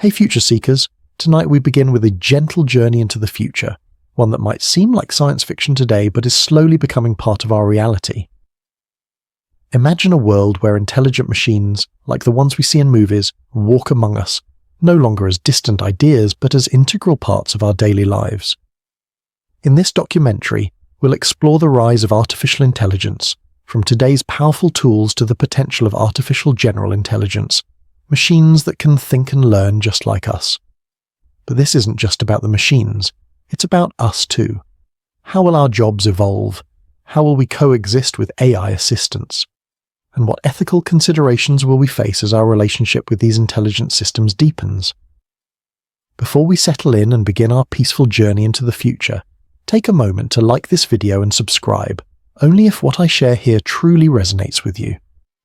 Hey future seekers, tonight we begin with a gentle journey into the future, one that might seem like science fiction today but is slowly becoming part of our reality. Imagine a world where intelligent machines, like the ones we see in movies, walk among us, no longer as distant ideas but as integral parts of our daily lives. In this documentary, we'll explore the rise of artificial intelligence, from today's powerful tools to the potential of artificial general intelligence, machines that can think and learn just like us. But this isn't just about the machines, it's about us too. How will our jobs evolve? How will we coexist with AI assistants? And what ethical considerations will we face as our relationship with these intelligent systems deepens? Before we settle in and begin our peaceful journey into the future, take a moment to like this video and subscribe, only if what I share here truly resonates with you.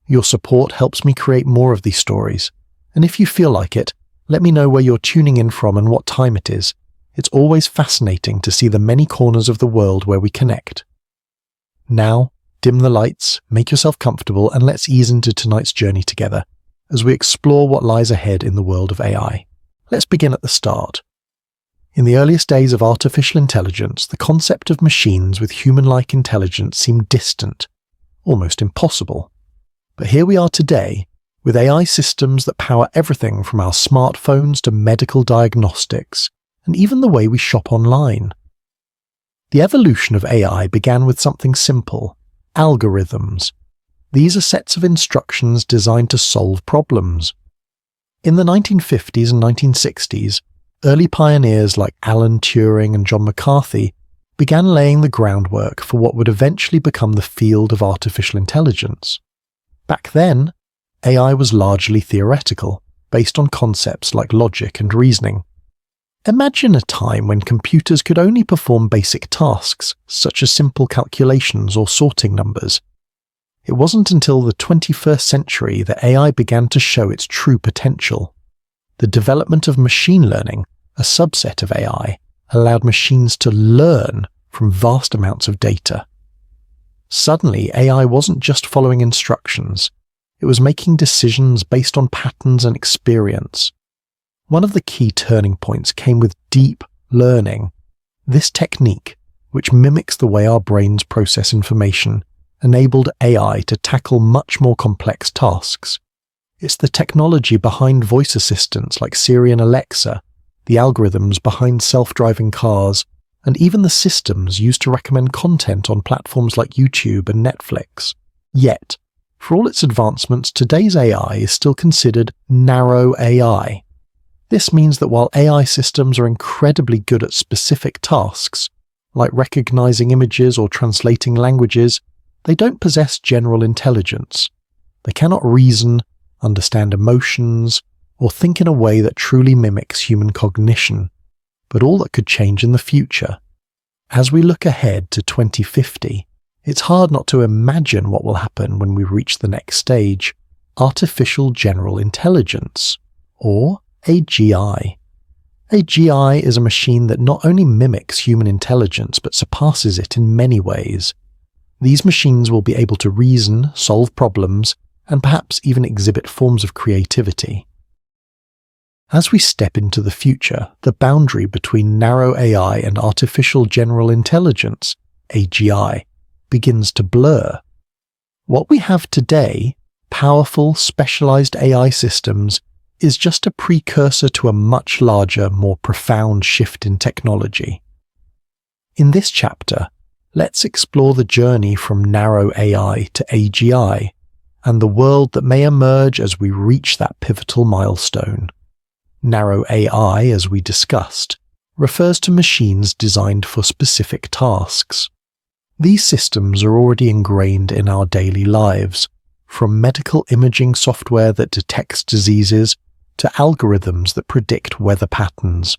Your support helps me create more of these stories, and if you feel like it, let me know where you're tuning in from and what time it is. It's always fascinating to see the many corners of the world where we connect. Now, dim the lights, make yourself comfortable, and let's ease into tonight's journey together as we explore what lies ahead in the world of AI. Let's begin at the start. In the earliest days of artificial intelligence, the concept of machines with human-like intelligence seemed distant, almost impossible. But here we are today, with AI systems that power everything from our smartphones to medical diagnostics, and even the way we shop online. The evolution of AI began with something simple: algorithms. These are sets of instructions designed to solve problems. In the 1950s and 1960s, early pioneers like Alan Turing and John McCarthy began laying the groundwork for what would eventually become the field of artificial intelligence. Back then, AI was largely theoretical, based on concepts like logic and reasoning. Imagine a time when computers could only perform basic tasks, such as simple calculations or sorting numbers. It wasn't until the 21st century that AI began to show its true potential. The development of machine learning, a subset of AI, allowed machines to learn from vast amounts of data. Suddenly, AI wasn't just following instructions, it was making decisions based on patterns and experience. One of the key turning points came with deep learning. This technique, which mimics the way our brains process information, enabled AI to tackle much more complex tasks. It's the technology behind voice assistants like Siri and Alexa, the algorithms behind self-driving cars, and even the systems used to recommend content on platforms like YouTube and Netflix. Yet, for all its advancements, today's AI is still considered narrow AI. This means that while AI systems are incredibly good at specific tasks, like recognizing images or translating languages, they don't possess general intelligence. They cannot reason, understand emotions, or think in a way that truly mimics human cognition. But all that could change in the future. As we look ahead to 2050, it's hard not to imagine what will happen when we reach the next stage: artificial general intelligence, or AGI. AGI is a machine that not only mimics human intelligence but surpasses it in many ways. These machines will be able to reason, solve problems, and perhaps even exhibit forms of creativity. As we step into the future, the boundary between narrow AI and artificial general intelligence, AGI, begins to blur. What we have today, powerful, specialized AI systems, is just a precursor to a much larger, more profound shift in technology. In this chapter, let's explore the journey from narrow AI to AGI, and the world that may emerge as we reach that pivotal milestone. Narrow AI, as we discussed, refers to machines designed for specific tasks. These systems are already ingrained in our daily lives, from medical imaging software that detects diseases to algorithms that predict weather patterns.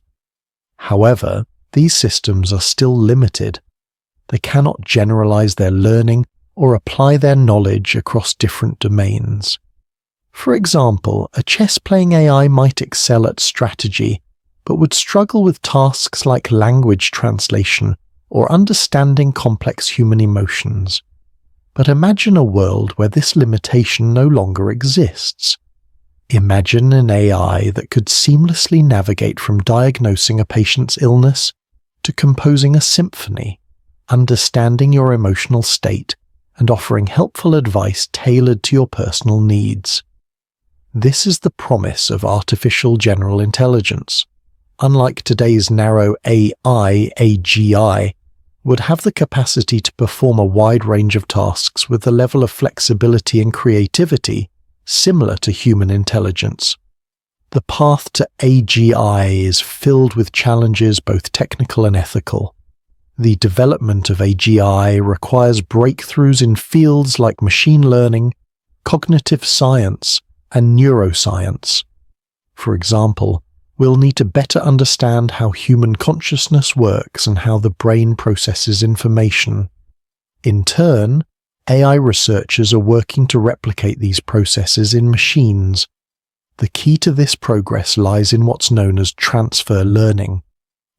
However, these systems are still limited. They cannot generalize their learning or apply their knowledge across different domains. For example, a chess-playing AI might excel at strategy, but would struggle with tasks like language translation or understanding complex human emotions. But imagine a world where this limitation no longer exists. Imagine an AI that could seamlessly navigate from diagnosing a patient's illness to composing a symphony, understanding your emotional state, and offering helpful advice tailored to your personal needs. This is the promise of artificial general intelligence. Unlike today's narrow AI, AGI would have the capacity to perform a wide range of tasks with a level of flexibility and creativity similar to human intelligence. The path to AGI is filled with challenges both technical and ethical. The development of AGI requires breakthroughs in fields like machine learning, cognitive science, and neuroscience. For example, we'll need to better understand how human consciousness works and how the brain processes information. In turn, AI researchers are working to replicate these processes in machines. The key to this progress lies in what's known as transfer learning.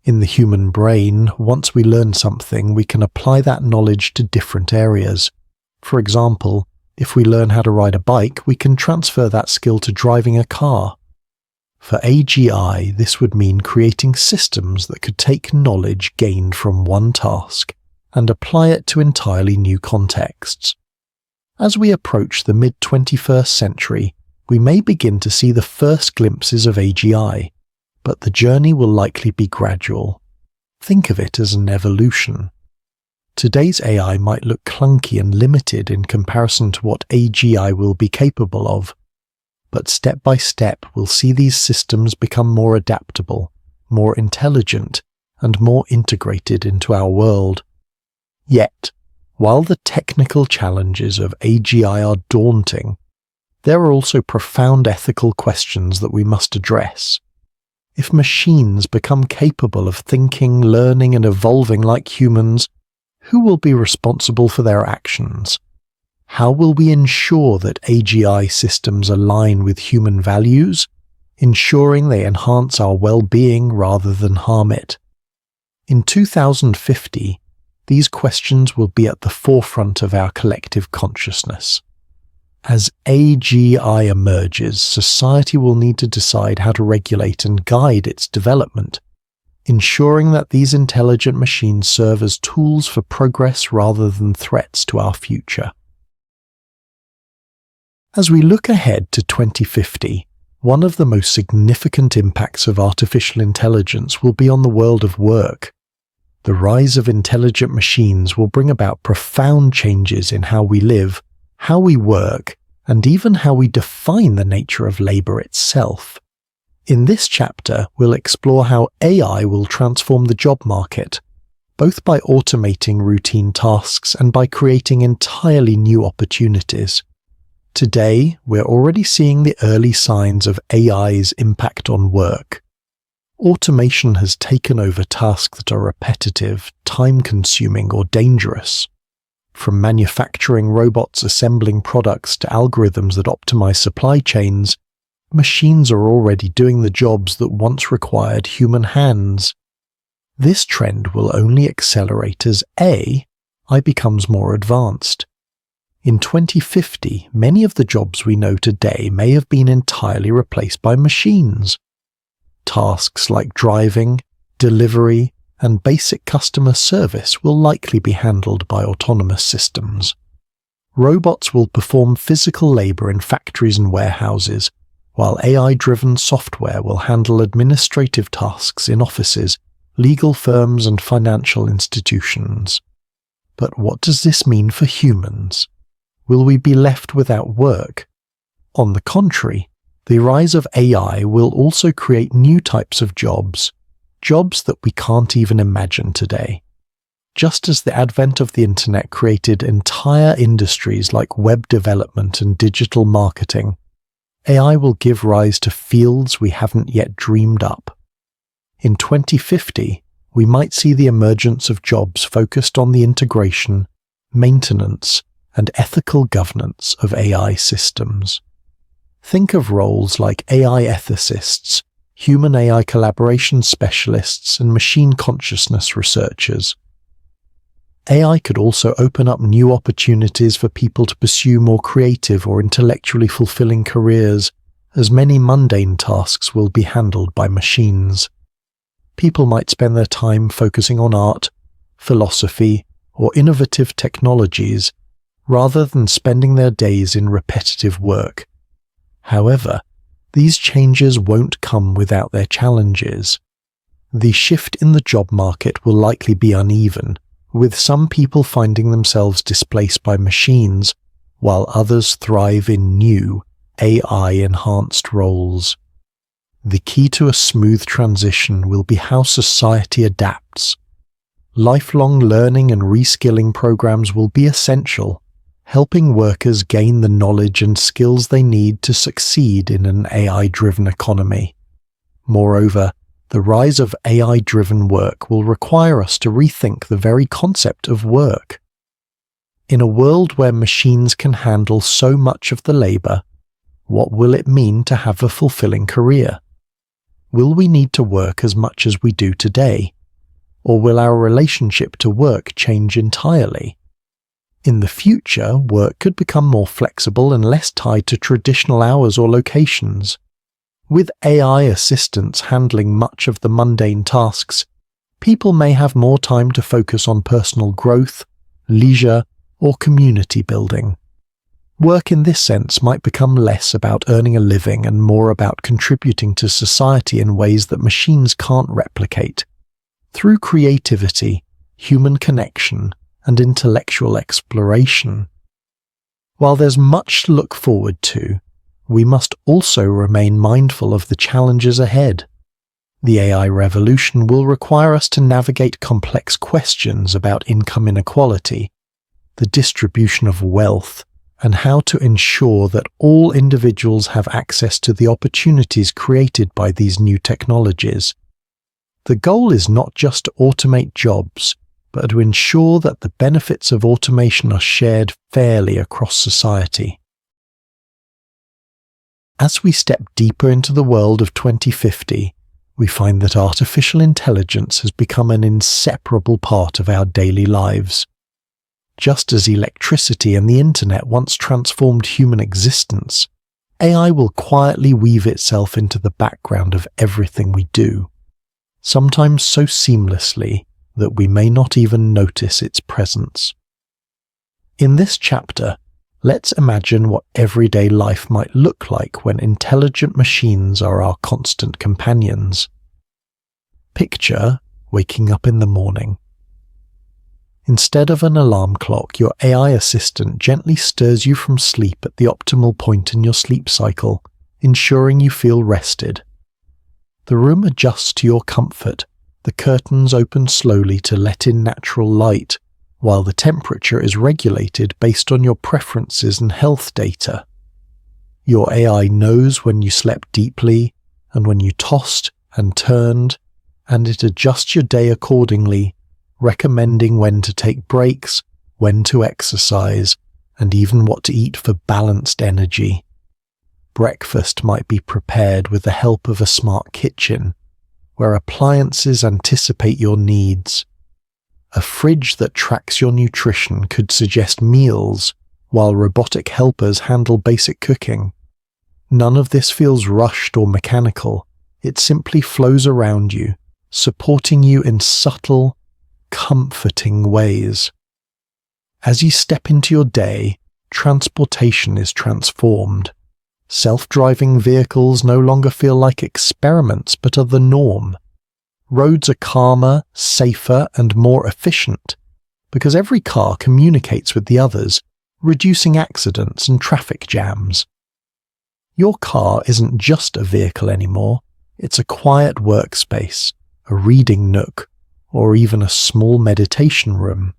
In the human brain, once we learn something, we can apply that knowledge to different areas. For example, if we learn how to ride a bike, we can transfer that skill to driving a car. For AGI, this would mean creating systems that could take knowledge gained from one task and apply it to entirely new contexts. As we approach the mid-21st century, we may begin to see the first glimpses of AGI, but the journey will likely be gradual. Think of it as an evolution. Today's AI might look clunky and limited in comparison to what AGI will be capable of, but step by step we'll see these systems become more adaptable, more intelligent, and more integrated into our world. Yet, while the technical challenges of AGI are daunting, there are also profound ethical questions that we must address. If machines become capable of thinking, learning, and evolving like humans, who will be responsible for their actions? How will we ensure that AGI systems align with human values, ensuring they enhance our well-being rather than harm it? In 2050, these questions will be at the forefront of our collective consciousness. As AGI emerges, society will need to decide how to regulate and guide its development, ensuring that these intelligent machines serve as tools for progress rather than threats to our future. As we look ahead to 2050, one of the most significant impacts of artificial intelligence will be on the world of work. The rise of intelligent machines will bring about profound changes in how we live, how we work, and even how we define the nature of labor itself. In this chapter, we'll explore how AI will transform the job market, both by automating routine tasks and by creating entirely new opportunities. Today, we're already seeing the early signs of AI's impact on work. Automation has taken over tasks that are repetitive, time-consuming, or dangerous. From manufacturing robots assembling products to algorithms that optimize supply chains, machines are already doing the jobs that once required human hands. This trend will only accelerate as AI becomes more advanced. In 2050, many of the jobs we know today may have been entirely replaced by machines. Tasks like driving, delivery, and basic customer service will likely be handled by autonomous systems. Robots will perform physical labor in factories and warehouses, while AI-driven software will handle administrative tasks in offices, legal firms, and financial institutions. But what does this mean for humans? Will we be left without work? On the contrary, the rise of AI will also create new types of jobs that we can't even imagine today. Just as the advent of the internet created entire industries like web development and digital marketing, AI will give rise to fields we haven't yet dreamed up. In 2050, we might see the emergence of jobs focused on the integration, maintenance, and ethical governance of AI systems. Think of roles like AI ethicists, human-AI collaboration specialists, and machine consciousness researchers. AI could also open up new opportunities for people to pursue more creative or intellectually fulfilling careers, as many mundane tasks will be handled by machines. People might spend their time focusing on art, philosophy, or innovative technologies, rather than spending their days in repetitive work. However, these changes won't come without their challenges. The shift in the job market will likely be uneven, with some people finding themselves displaced by machines, while others thrive in new, AI-enhanced roles. The key to a smooth transition will be how society adapts. Lifelong learning and reskilling programs will be essential, helping workers gain the knowledge and skills they need to succeed in an AI-driven economy. Moreover, the rise of AI-driven work will require us to rethink the very concept of work. In a world where machines can handle so much of the labor, what will it mean to have a fulfilling career? Will we need to work as much as we do today? Or will our relationship to work change entirely? In the future, work could become more flexible and less tied to traditional hours or locations. With AI assistants handling much of the mundane tasks, people may have more time to focus on personal growth, leisure, or community building. Work in this sense might become less about earning a living and more about contributing to society in ways that machines can't replicate. Through creativity, human connection, and intellectual exploration. While there's much to look forward to, we must also remain mindful of the challenges ahead. The AI revolution will require us to navigate complex questions about income inequality, the distribution of wealth, and how to ensure that all individuals have access to the opportunities created by these new technologies. The goal is not just to automate jobs, but to ensure that the benefits of automation are shared fairly across society. As we step deeper into the world of 2050, we find that artificial intelligence has become an inseparable part of our daily lives. Just as electricity and the internet once transformed human existence, AI will quietly weave itself into the background of everything we do, sometimes so seamlessly that we may not even notice its presence. In this chapter, let's imagine what everyday life might look like when intelligent machines are our constant companions. Picture waking up in the morning. Instead of an alarm clock, your AI assistant gently stirs you from sleep at the optimal point in your sleep cycle, ensuring you feel rested. The room adjusts to your comfort. The curtains open slowly to let in natural light, while the temperature is regulated based on your preferences and health data. Your AI knows when you slept deeply and when you tossed and turned, and it adjusts your day accordingly, recommending when to take breaks, when to exercise, and even what to eat for balanced energy. Breakfast might be prepared with the help of a smart kitchen, where appliances anticipate your needs. A fridge that tracks your nutrition could suggest meals, while robotic helpers handle basic cooking. None of this feels rushed or mechanical. It simply flows around you, supporting you in subtle, comforting ways. As you step into your day, transportation is transformed. Self-driving vehicles no longer feel like experiments but are the norm. Roads are calmer, safer, and more efficient, because every car communicates with the others, reducing accidents and traffic jams. Your car isn't just a vehicle anymore, it's a quiet workspace, a reading nook, or even a small meditation room.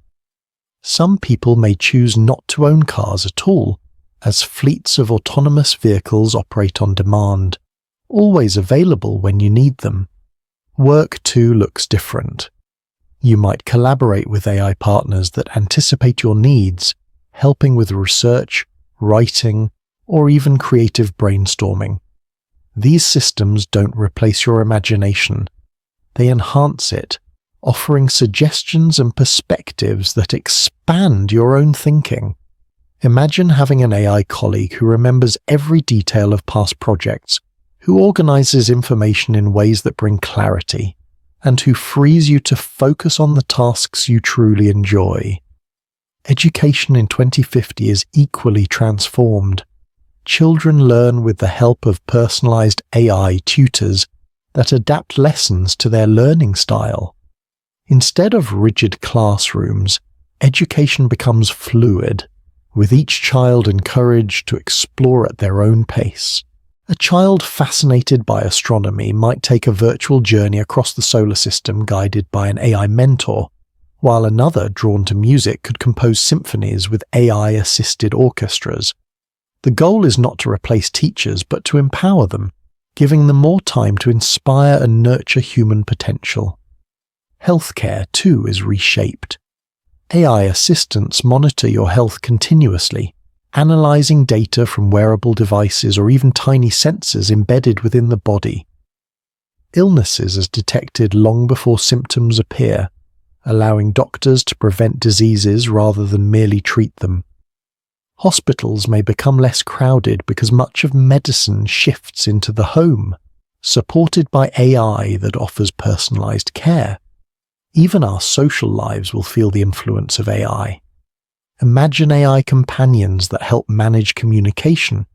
Some people may choose not to own cars at all, as fleets of autonomous vehicles operate on demand, always available when you need them. Work too looks different. You might collaborate with AI partners that anticipate your needs, helping with research, writing, or even creative brainstorming. These systems don't replace your imagination. They enhance it, offering suggestions and perspectives that expand your own thinking. Imagine having an AI colleague who remembers every detail of past projects, who organizes information in ways that bring clarity, and who frees you to focus on the tasks you truly enjoy. Education in 2050 is equally transformed. Children learn with the help of personalized AI tutors that adapt lessons to their learning style. Instead of rigid classrooms, education becomes fluid, with each child encouraged to explore at their own pace. A child fascinated by astronomy might take a virtual journey across the solar system guided by an AI mentor, while another drawn to music could compose symphonies with AI-assisted orchestras. The goal is not to replace teachers, but to empower them, giving them more time to inspire and nurture human potential. Healthcare, too, is reshaped. AI assistants monitor your health continuously, analyzing data from wearable devices or even tiny sensors embedded within the body. Illnesses are detected long before symptoms appear, allowing doctors to prevent diseases rather than merely treat them. Hospitals may become less crowded because much of medicine shifts into the home, supported by AI that offers personalized care. Even our social lives will feel the influence of AI. Imagine AI companions that help manage communication,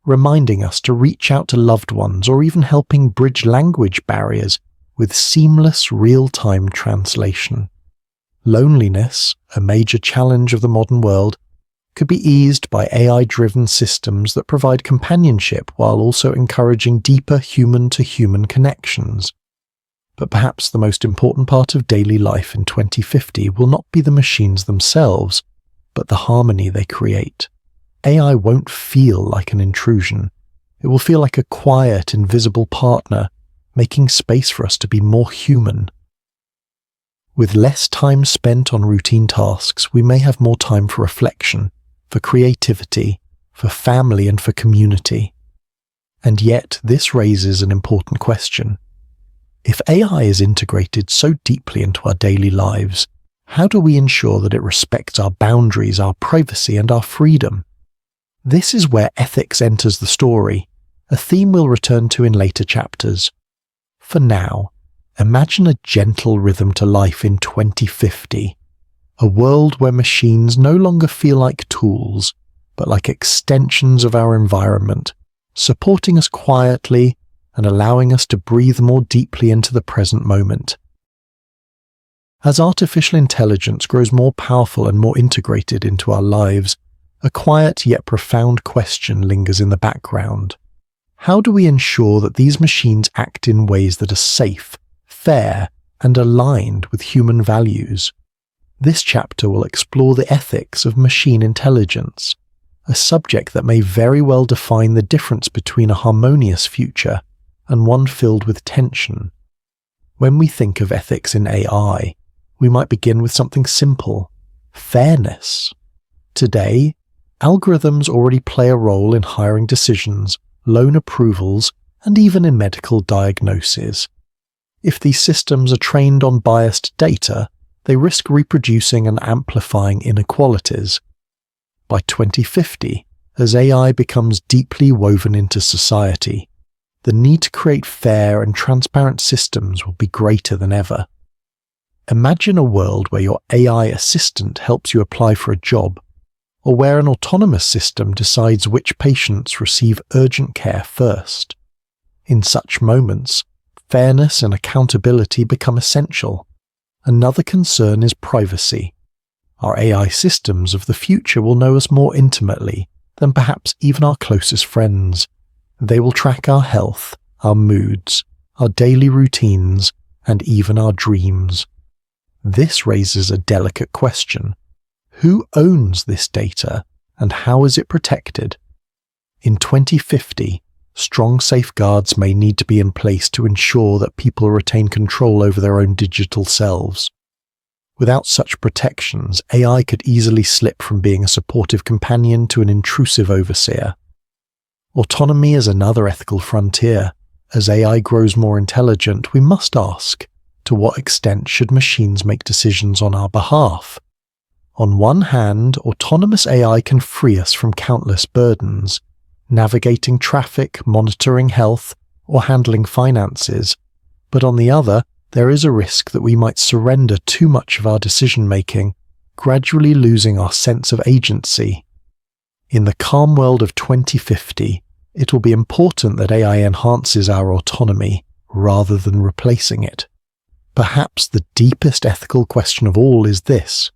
reminding us to reach out to loved ones or even helping bridge language barriers with seamless real-time translation. Loneliness, a major challenge of the modern world, could be eased by AI-driven systems that provide companionship while also encouraging deeper human-to-human connections. But perhaps the most important part of daily life in 2050 will not be the machines themselves, but the harmony they create. AI won't feel like an intrusion. It will feel like a quiet, invisible partner, making space for us to be more human. With less time spent on routine tasks, we may have more time for reflection, for creativity, for family and for community. And yet, this raises an important question. If AI is integrated so deeply into our daily lives, how do we ensure that it respects our boundaries, our privacy, and our freedom? This is where ethics enters the story, a theme we'll return to in later chapters. For now, imagine a gentle rhythm to life in 2050, a world where machines no longer feel like tools, but like extensions of our environment, supporting us quietly and allowing us to breathe more deeply into the present moment. As artificial intelligence grows more powerful and more integrated into our lives, a quiet yet profound question lingers in the background. How do we ensure that these machines act in ways that are safe, fair, and aligned with human values? This chapter will explore the ethics of machine intelligence, a subject that may very well define the difference between a harmonious future and one filled with tension. When we think of ethics in AI, we might begin with something simple: fairness. Today, algorithms already play a role in hiring decisions, loan approvals, and even in medical diagnoses. If these systems are trained on biased data, they risk reproducing and amplifying inequalities. By 2050, as AI becomes deeply woven into society, the need to create fair and transparent systems will be greater than ever. Imagine a world where your AI assistant helps you apply for a job, or where an autonomous system decides which patients receive urgent care first. In such moments, fairness and accountability become essential. Another concern is privacy. Our AI systems of the future will know us more intimately than perhaps even our closest friends. They will track our health, our moods, our daily routines, and even our dreams. This raises a delicate question. Who owns this data, and how is it protected? In 2050, strong safeguards may need to be in place to ensure that people retain control over their own digital selves. Without such protections, AI could easily slip from being a supportive companion to an intrusive overseer. Autonomy is another ethical frontier. As AI grows more intelligent, we must ask, to what extent should machines make decisions on our behalf? On one hand, autonomous AI can free us from countless burdens, navigating traffic, monitoring health, or handling finances. But on the other, there is a risk that we might surrender too much of our decision-making, gradually losing our sense of agency. In the calm world of 2050, it will be important that AI enhances our autonomy rather than replacing it. Perhaps the deepest ethical question of all is this: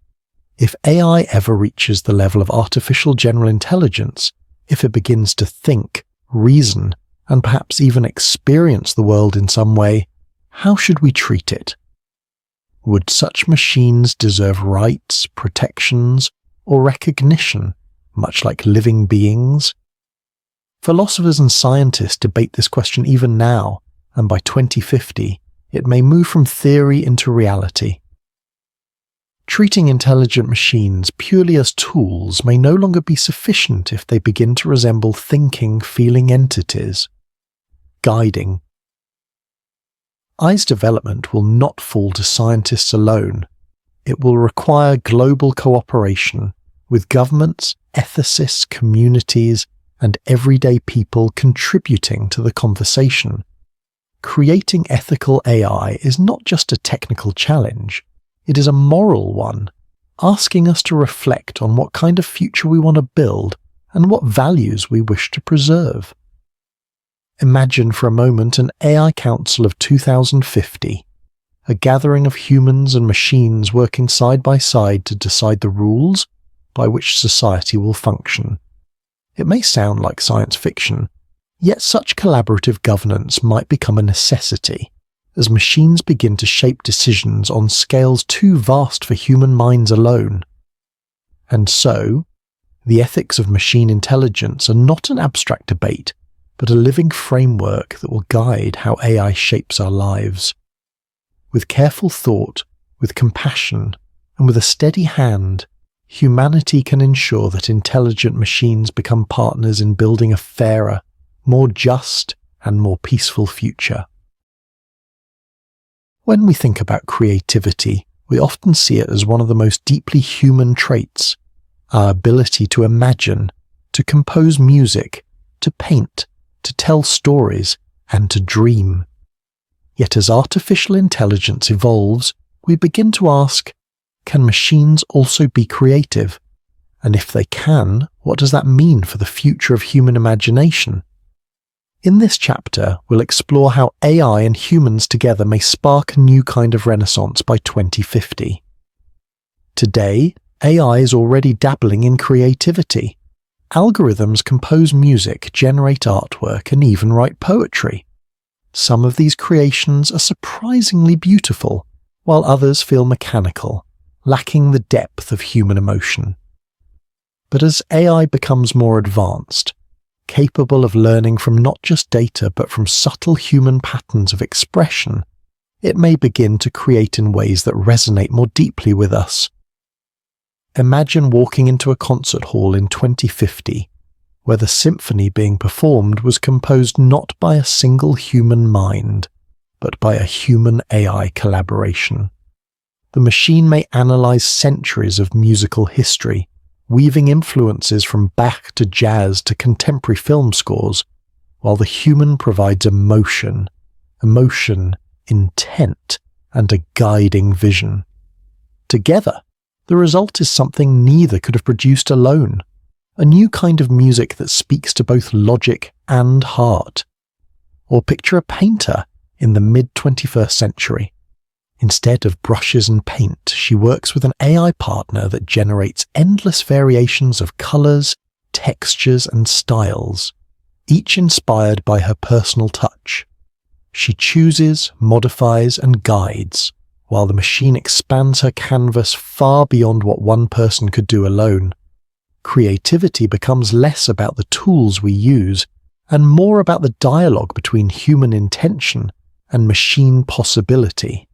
if AI ever reaches the level of artificial general intelligence, if it begins to think, reason, and perhaps even experience the world in some way, how should we treat it? Would such machines deserve rights, protections, or recognition, much like living beings? Philosophers and scientists debate this question even now, and by 2050, it may move from theory into reality. Treating intelligent machines purely as tools may no longer be sufficient if they begin to resemble thinking, feeling entities. Guiding. AI's development will not fall to scientists alone. It will require global cooperation, with governments, ethicists, communities, and everyday people contributing to the conversation. Creating ethical AI is not just a technical challenge, it is a moral one, asking us to reflect on what kind of future we want to build and what values we wish to preserve. Imagine for a moment an AI Council of 2050, a gathering of humans and machines working side by side to decide the rules by which society will function. It may sound like science fiction, yet such collaborative governance might become a necessity, as machines begin to shape decisions on scales too vast for human minds alone. And so, the ethics of machine intelligence are not an abstract debate, but a living framework that will guide how AI shapes our lives. With careful thought, with compassion, and with a steady hand, humanity can ensure that intelligent machines become partners in building a fairer, more just, and more peaceful future. When we think about creativity, we often see it as one of the most deeply human traits, our ability to imagine, to compose music, to paint, to tell stories, and to dream. Yet as artificial intelligence evolves, we begin to ask, can machines also be creative? And if they can, what does that mean for the future of human imagination? In this chapter, we'll explore how AI and humans together may spark a new kind of renaissance by 2050. Today, AI is already dabbling in creativity. Algorithms compose music, generate artwork, and even write poetry. Some of these creations are surprisingly beautiful, while others feel mechanical, lacking the depth of human emotion. But as AI becomes more advanced, capable of learning from not just data but from subtle human patterns of expression, it may begin to create in ways that resonate more deeply with us. Imagine walking into a concert hall in 2050, where the symphony being performed was composed not by a single human mind, but by a human-AI collaboration. The machine may analyze centuries of musical history, weaving influences from Bach to jazz to contemporary film scores, while the human provides emotion, intent, and a guiding vision. Together, the result is something neither could have produced alone, a new kind of music that speaks to both logic and heart. Or picture a painter in the mid-21st century. Instead of brushes and paint, she works with an AI partner that generates endless variations of colors, textures, and styles, each inspired by her personal touch. She chooses, modifies, and guides, while the machine expands her canvas far beyond what one person could do alone. Creativity becomes less about the tools we use and more about the dialogue between human intention and machine possibility.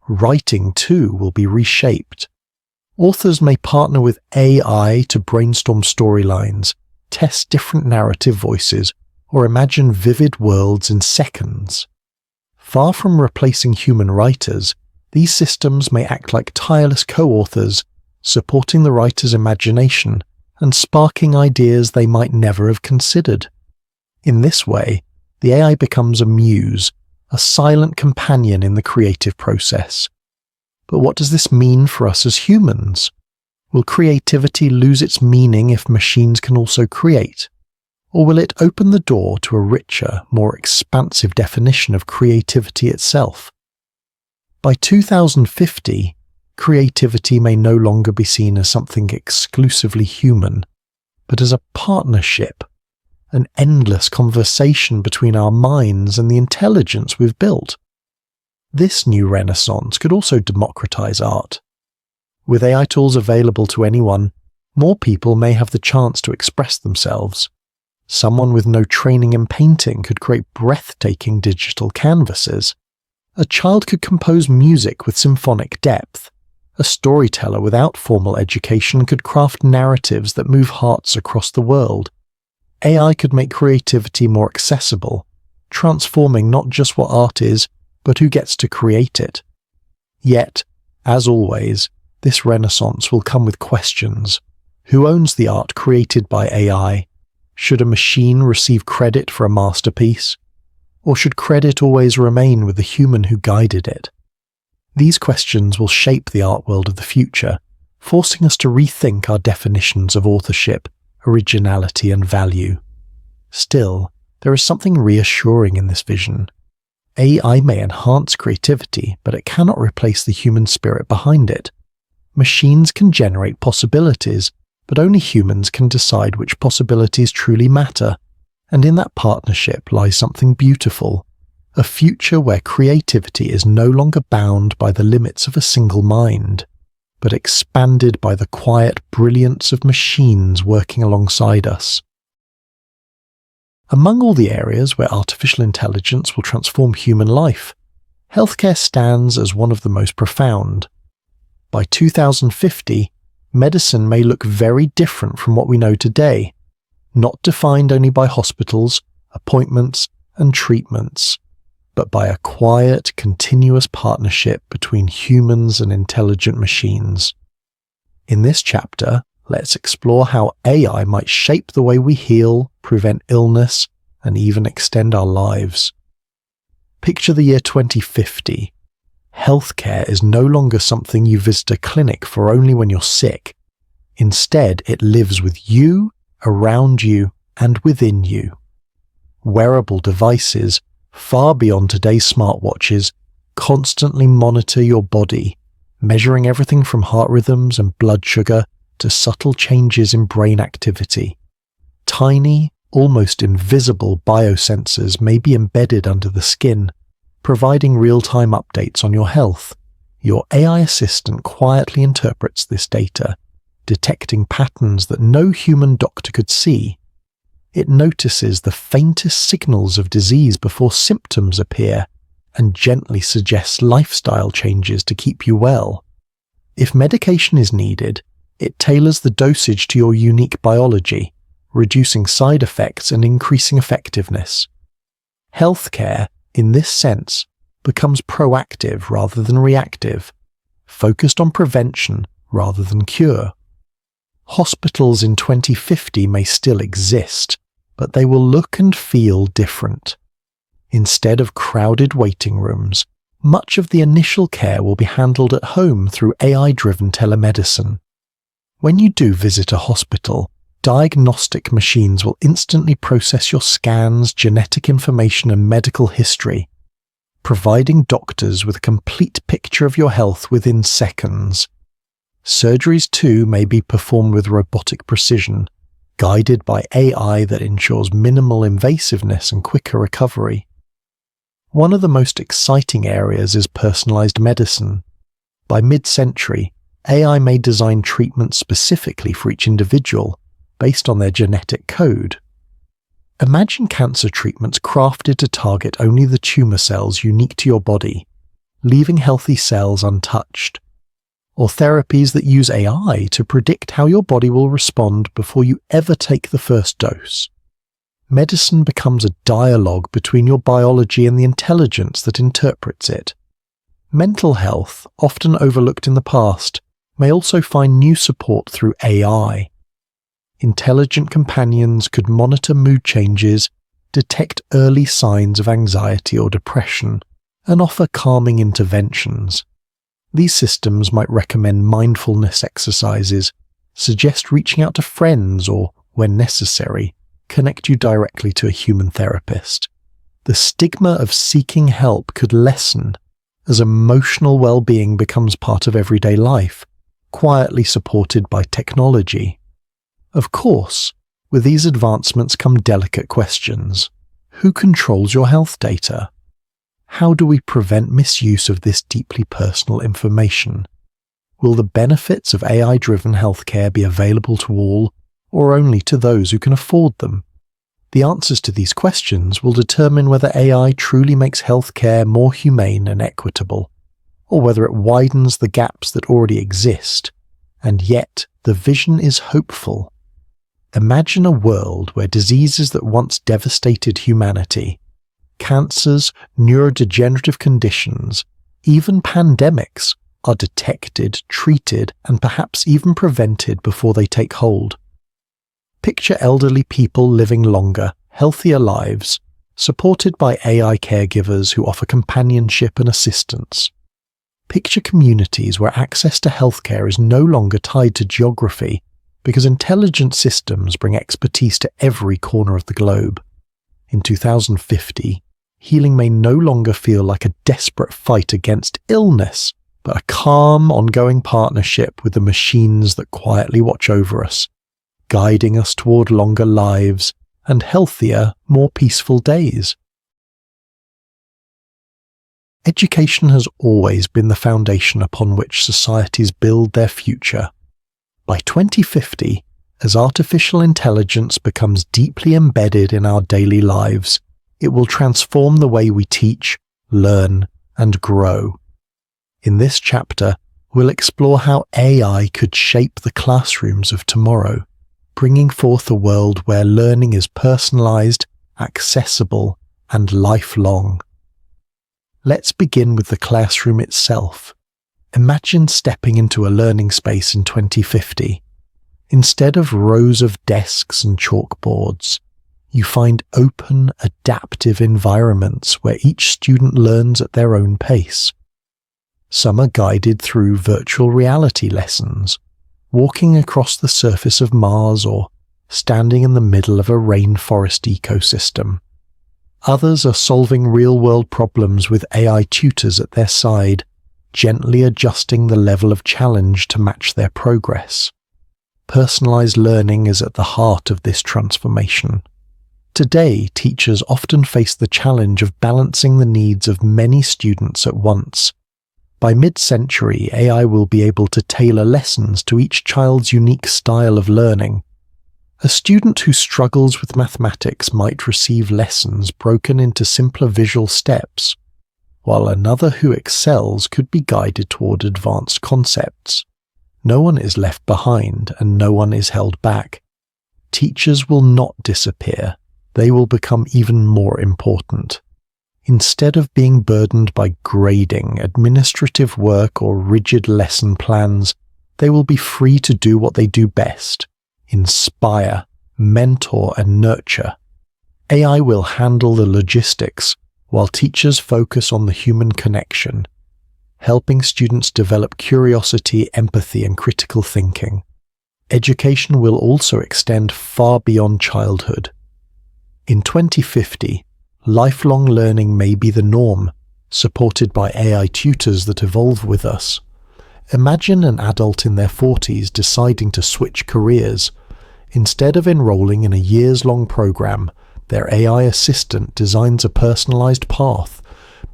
Writing, too, will be reshaped. Authors may partner with AI to brainstorm storylines, test different narrative voices, or imagine vivid worlds in seconds. Far from replacing human writers, these systems may act like tireless co-authors, supporting the writer's imagination and sparking ideas they might never have considered. In this way, the AI becomes a muse, a silent companion in the creative process. But what does this mean for us as humans? Will creativity lose its meaning if machines can also create? Or will it open the door to a richer, more expansive definition of creativity itself? By 2050, creativity may no longer be seen as something exclusively human, but as a partnership, an endless conversation between our minds and the intelligence we've built. This new renaissance could also democratize art. With AI tools available to anyone, more people may have the chance to express themselves. Someone with no training in painting could create breathtaking digital canvases. A child could compose music with symphonic depth. A storyteller without formal education could craft narratives that move hearts across the world. AI could make creativity more accessible, transforming not just what art is, but who gets to create it. Yet, as always, this renaissance will come with questions. Who owns the art created by AI? Should a machine receive credit for a masterpiece? Or should credit always remain with the human who guided it? These questions will shape the art world of the future, forcing us to rethink our definitions of authorship, originality, and value. Still, there is something reassuring in this vision. AI may enhance creativity, but it cannot replace the human spirit behind it. Machines can generate possibilities, but only humans can decide which possibilities truly matter. And in that partnership lies something beautiful, a future where creativity is no longer bound by the limits of a single mind, but expanded by the quiet brilliance of machines working alongside us. Among all the areas where artificial intelligence will transform human life, healthcare stands as one of the most profound. By 2050, medicine may look very different from what we know today, not defined only by hospitals, appointments, and treatments, but by a quiet, continuous partnership between humans and intelligent machines. In this chapter, let's explore how AI might shape the way we heal, prevent illness, and even extend our lives. Picture the year 2050. Healthcare is no longer something you visit a clinic for only when you're sick. Instead, it lives with you, around you, and within you. Wearable devices, far beyond today's smartwatches, constantly monitor your body, measuring everything from heart rhythms and blood sugar to subtle changes in brain activity. Tiny, almost invisible biosensors may be embedded under the skin, providing real-time updates on your health. Your AI assistant quietly interprets this data, detecting patterns that no human doctor could see. It notices the faintest signals of disease before symptoms appear and gently suggests lifestyle changes to keep you well. If medication is needed, it tailors the dosage to your unique biology, reducing side effects and increasing effectiveness. Healthcare, in this sense, becomes proactive rather than reactive, focused on prevention rather than cure. Hospitals in 2050 may still exist, but they will look and feel different. Instead of crowded waiting rooms, much of the initial care will be handled at home through AI-driven telemedicine. When you do visit a hospital, diagnostic machines will instantly process your scans, genetic information, and medical history, providing doctors with a complete picture of your health within seconds. Surgeries too may be performed with robotic precision, guided by AI that ensures minimal invasiveness and quicker recovery. One of the most exciting areas is personalized medicine. By mid-century, AI may design treatments specifically for each individual, based on their genetic code. Imagine cancer treatments crafted to target only the tumor cells unique to your body, leaving healthy cells untouched. Or therapies that use AI to predict how your body will respond before you ever take the first dose. Medicine becomes a dialogue between your biology and the intelligence that interprets it. Mental health, often overlooked in the past, may also find new support through AI. Intelligent companions could monitor mood changes, detect early signs of anxiety or depression, and offer calming interventions. These systems might recommend mindfulness exercises, suggest reaching out to friends, or, when necessary, connect you directly to a human therapist. The stigma of seeking help could lessen as emotional well-being becomes part of everyday life, quietly supported by technology. Of course, with these advancements come delicate questions. Who controls your health data? How do we prevent misuse of this deeply personal information? Will the benefits of AI-driven healthcare be available to all, or only to those who can afford them? The answers to these questions will determine whether AI truly makes healthcare more humane and equitable, or whether it widens the gaps that already exist. And yet, the vision is hopeful. Imagine a world where diseases that once devastated humanity, cancers, neurodegenerative conditions, even pandemics, are detected, treated, and perhaps even prevented before they take hold. Picture elderly people living longer, healthier lives, supported by AI caregivers who offer companionship and assistance. Picture communities where access to healthcare is no longer tied to geography, because intelligent systems bring expertise to every corner of the globe. In 2050, healing may no longer feel like a desperate fight against illness, but a calm, ongoing partnership with the machines that quietly watch over us, guiding us toward longer lives and healthier, more peaceful days. Education has always been the foundation upon which societies build their future. By 2050, as artificial intelligence becomes deeply embedded in our daily lives, it will transform the way we teach, learn, and grow. In this chapter, we'll explore how AI could shape the classrooms of tomorrow, bringing forth a world where learning is personalized, accessible, and lifelong. Let's begin with the classroom itself. Imagine stepping into a learning space in 2050. Instead of rows of desks and chalkboards, you find open, adaptive environments where each student learns at their own pace. Some are guided through virtual reality lessons, walking across the surface of Mars or standing in the middle of a rainforest ecosystem. Others are solving real-world problems with AI tutors at their side, gently adjusting the level of challenge to match their progress. Personalized learning is at the heart of this transformation. Today, teachers often face the challenge of balancing the needs of many students at once. By mid-century, AI will be able to tailor lessons to each child's unique style of learning. A student who struggles with mathematics might receive lessons broken into simpler visual steps, while another who excels could be guided toward advanced concepts. No one is left behind and no one is held back. Teachers will not disappear. They will become even more important. Instead of being burdened by grading, administrative work, or rigid lesson plans, they will be free to do what they do best: inspire, mentor, and nurture. AI will handle the logistics, while teachers focus on the human connection, helping students develop curiosity, empathy, and critical thinking. Education will also extend far beyond childhood. In 2050, lifelong learning may be the norm, supported by AI tutors that evolve with us. Imagine an adult in their 40s deciding to switch careers. Instead of enrolling in a years-long program, their AI assistant designs a personalized path,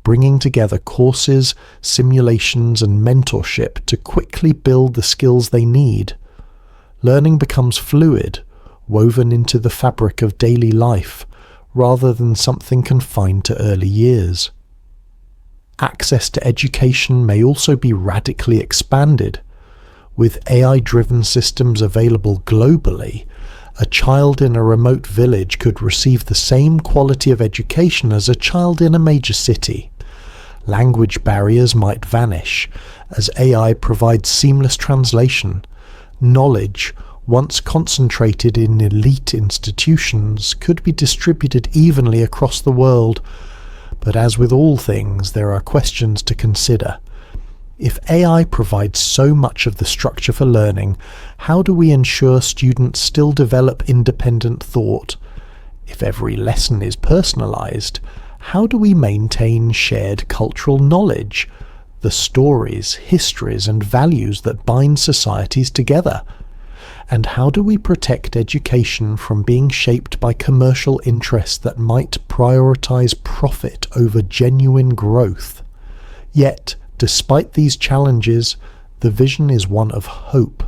bringing together courses, simulations, and mentorship to quickly build the skills they need. Learning becomes fluid, woven into the fabric of daily life, rather than something confined to early years. Access to education may also be radically expanded. With AI-driven systems available globally, a child in a remote village could receive the same quality of education as a child in a major city. Language barriers might vanish as AI provides seamless translation. Knowledge, once concentrated in elite institutions, could be distributed evenly across the world. But as with all things, there are questions to consider. If AI provides so much of the structure for learning, how do we ensure students still develop independent thought? If every lesson is personalized, how do we maintain shared cultural knowledge, the stories, histories, and values that bind societies together? And how do we protect education from being shaped by commercial interests that might prioritize profit over genuine growth? Yet, despite these challenges, the vision is one of hope.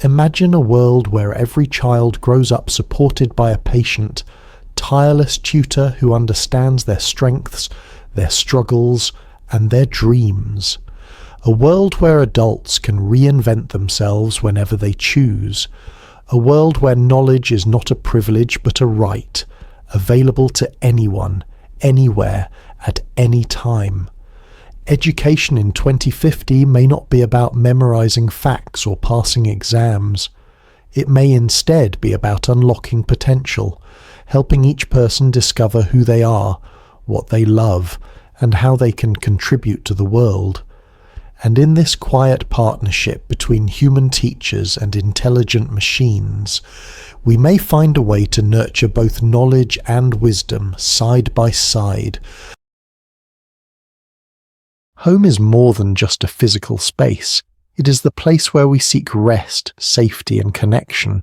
Imagine a world where every child grows up supported by a patient, tireless tutor who understands their strengths, their struggles, and their dreams. A world where adults can reinvent themselves whenever they choose. A world where knowledge is not a privilege but a right, available to anyone, anywhere, at any time. Education in 2050 may not be about memorizing facts or passing exams. It may instead be about unlocking potential, helping each person discover who they are, what they love, and how they can contribute to the world. And in this quiet partnership between human teachers and intelligent machines, we may find a way to nurture both knowledge and wisdom side by side. Home is more than just a physical space. It is the place where we seek rest, safety, and connection.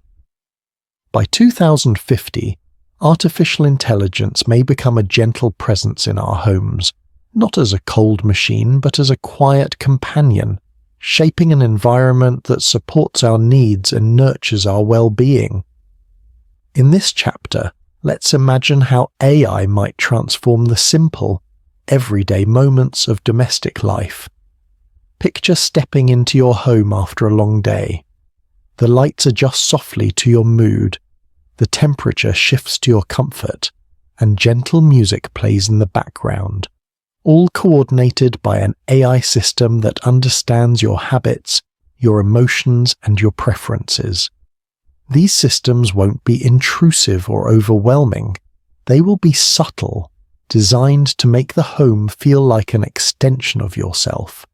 By 2050, artificial intelligence may become a gentle presence in our homes, not as a cold machine, but as a quiet companion, shaping an environment that supports our needs and nurtures our well-being. In this chapter, let's imagine how AI might transform the simple, everyday moments of domestic life. Picture stepping into your home after a long day. The lights adjust softly to your mood, the temperature shifts to your comfort, and gentle music plays in the background, all coordinated by an AI system that understands your habits, your emotions, and your preferences. These systems won't be intrusive or overwhelming. They will be subtle, designed to make the home feel like an extension of yourself.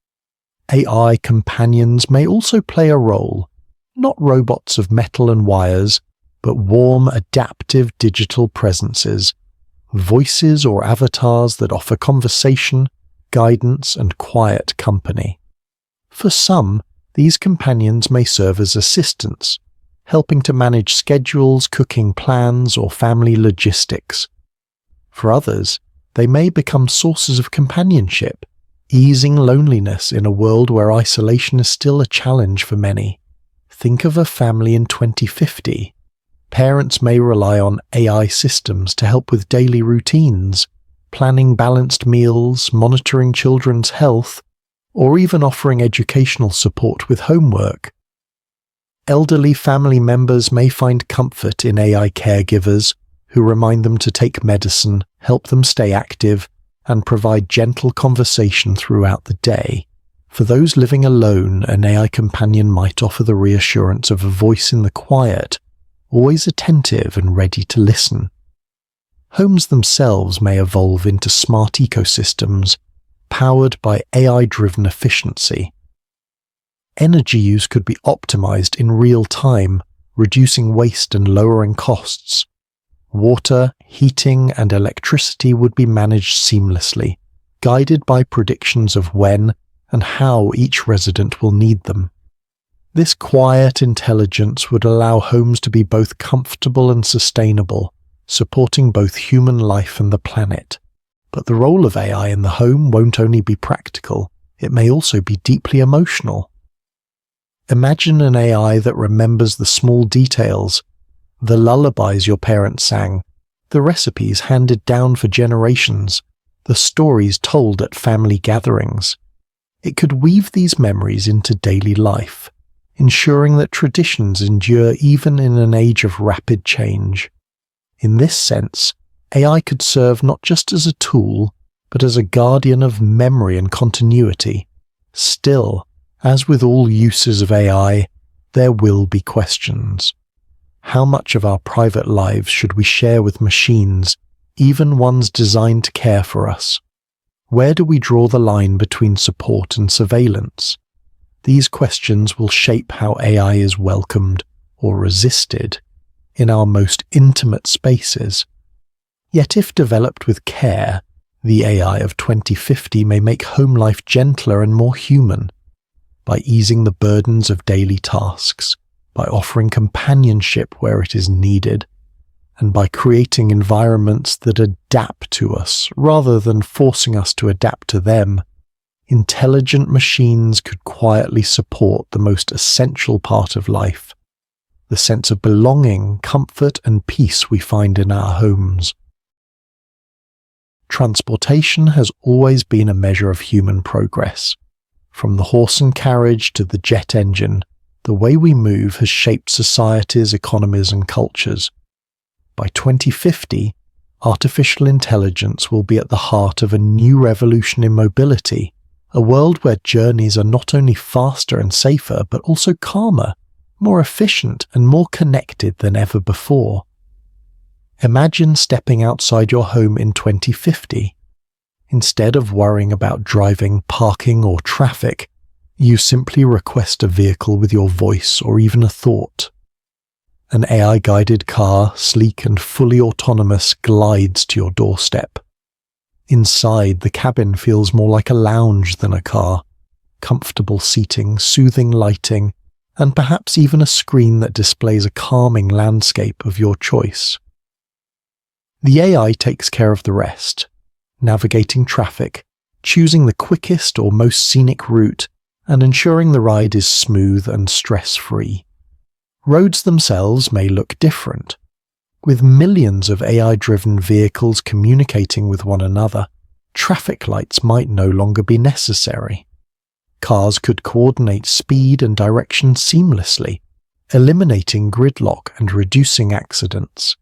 AI companions may also play a role, not robots of metal and wires, but warm, adaptive digital presences, voices or avatars that offer conversation, guidance, and quiet company. For some, these companions may serve as assistants, helping to manage schedules, cooking plans, or family logistics. For others, they may become sources of companionship, easing loneliness in a world where isolation is still a challenge for many. Think of a family in 2050. Parents may rely on AI systems to help with daily routines, planning balanced meals, monitoring children's health, or even offering educational support with homework. Elderly family members may find comfort in AI caregivers who remind them to take medicine, help them stay active, and provide gentle conversation throughout the day. For those living alone, an AI companion might offer the reassurance of a voice in the quiet, always attentive and ready to listen. Homes themselves may evolve into smart ecosystems, powered by AI-driven efficiency. Energy use could be optimized in real time, reducing waste and lowering costs. Water, heating, and electricity would be managed seamlessly, guided by predictions of when and how each resident will need them. This quiet intelligence would allow homes to be both comfortable and sustainable, supporting both human life and the planet. But the role of AI in the home won't only be practical, it may also be deeply emotional. Imagine an AI that remembers the small details, the lullabies your parents sang, the recipes handed down for generations, the stories told at family gatherings. It could weave these memories into daily life, ensuring that traditions endure even in an age of rapid change. In this sense, AI could serve not just as a tool, but as a guardian of memory and continuity. Still, as with all uses of AI, there will be questions. How much of our private lives should we share with machines, even ones designed to care for us? Where do we draw the line between support and surveillance? These questions will shape how AI is welcomed or resisted in our most intimate spaces. Yet if developed with care, the AI of 2050 may make home life gentler and more human, by easing the burdens of daily tasks, by offering companionship where it is needed, and by creating environments that adapt to us rather than forcing us to adapt to them. Intelligent machines could quietly support the most essential part of life, the sense of belonging, comfort, and peace we find in our homes. Transportation has always been a measure of human progress. From the horse and carriage to the jet engine, the way we move has shaped societies, economies, and cultures. By 2050, artificial intelligence will be at the heart of a new revolution in mobility, a world where journeys are not only faster and safer, but also calmer, more efficient, and more connected than ever before. Imagine stepping outside your home in 2050. Instead of worrying about driving, parking, or traffic, you simply request a vehicle with your voice or even a thought. An AI-guided car, sleek and fully autonomous, glides to your doorstep. Inside, the cabin feels more like a lounge than a car. Comfortable seating, soothing lighting, and perhaps even a screen that displays a calming landscape of your choice. The AI takes care of the rest, navigating traffic, choosing the quickest or most scenic route, and ensuring the ride is smooth and stress-free. Roads themselves may look different. With millions of AI-driven vehicles communicating with one another, traffic lights might no longer be necessary. Cars could coordinate speed and direction seamlessly, eliminating gridlock and reducing accidents.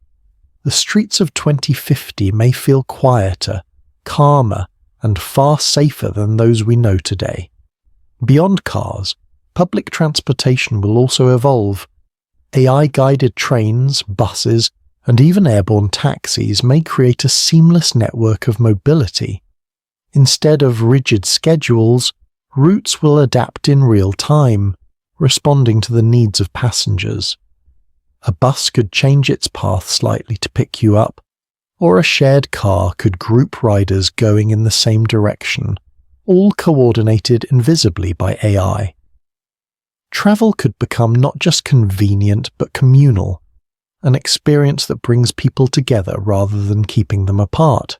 The streets of 2050 may feel quieter, calmer, and far safer than those we know today. Beyond cars, public transportation will also evolve. AI-guided trains, buses, and even airborne taxis may create a seamless network of mobility. Instead of rigid schedules, routes will adapt in real time, responding to the needs of passengers. A bus could change its path slightly to pick you up, or a shared car could group riders going in the same direction, all coordinated invisibly by AI. Travel could become not just convenient but communal, an experience that brings people together rather than keeping them apart.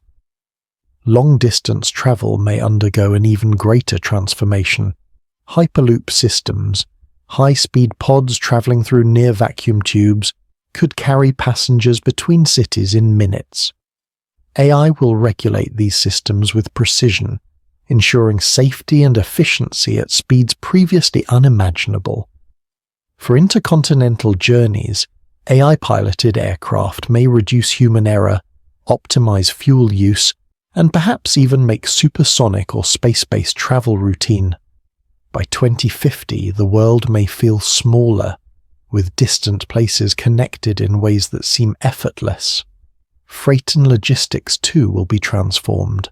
Long-distance travel may undergo an even greater transformation. Hyperloop systems, high-speed pods traveling through near-vacuum tubes, could carry passengers between cities in minutes. AI will regulate these systems with precision, ensuring safety and efficiency at speeds previously unimaginable. For intercontinental journeys, AI-piloted aircraft may reduce human error, optimize fuel use, and perhaps even make supersonic or space-based travel routine. By 2050, the world may feel smaller, with distant places connected in ways that seem effortless. Freight and logistics too will be transformed.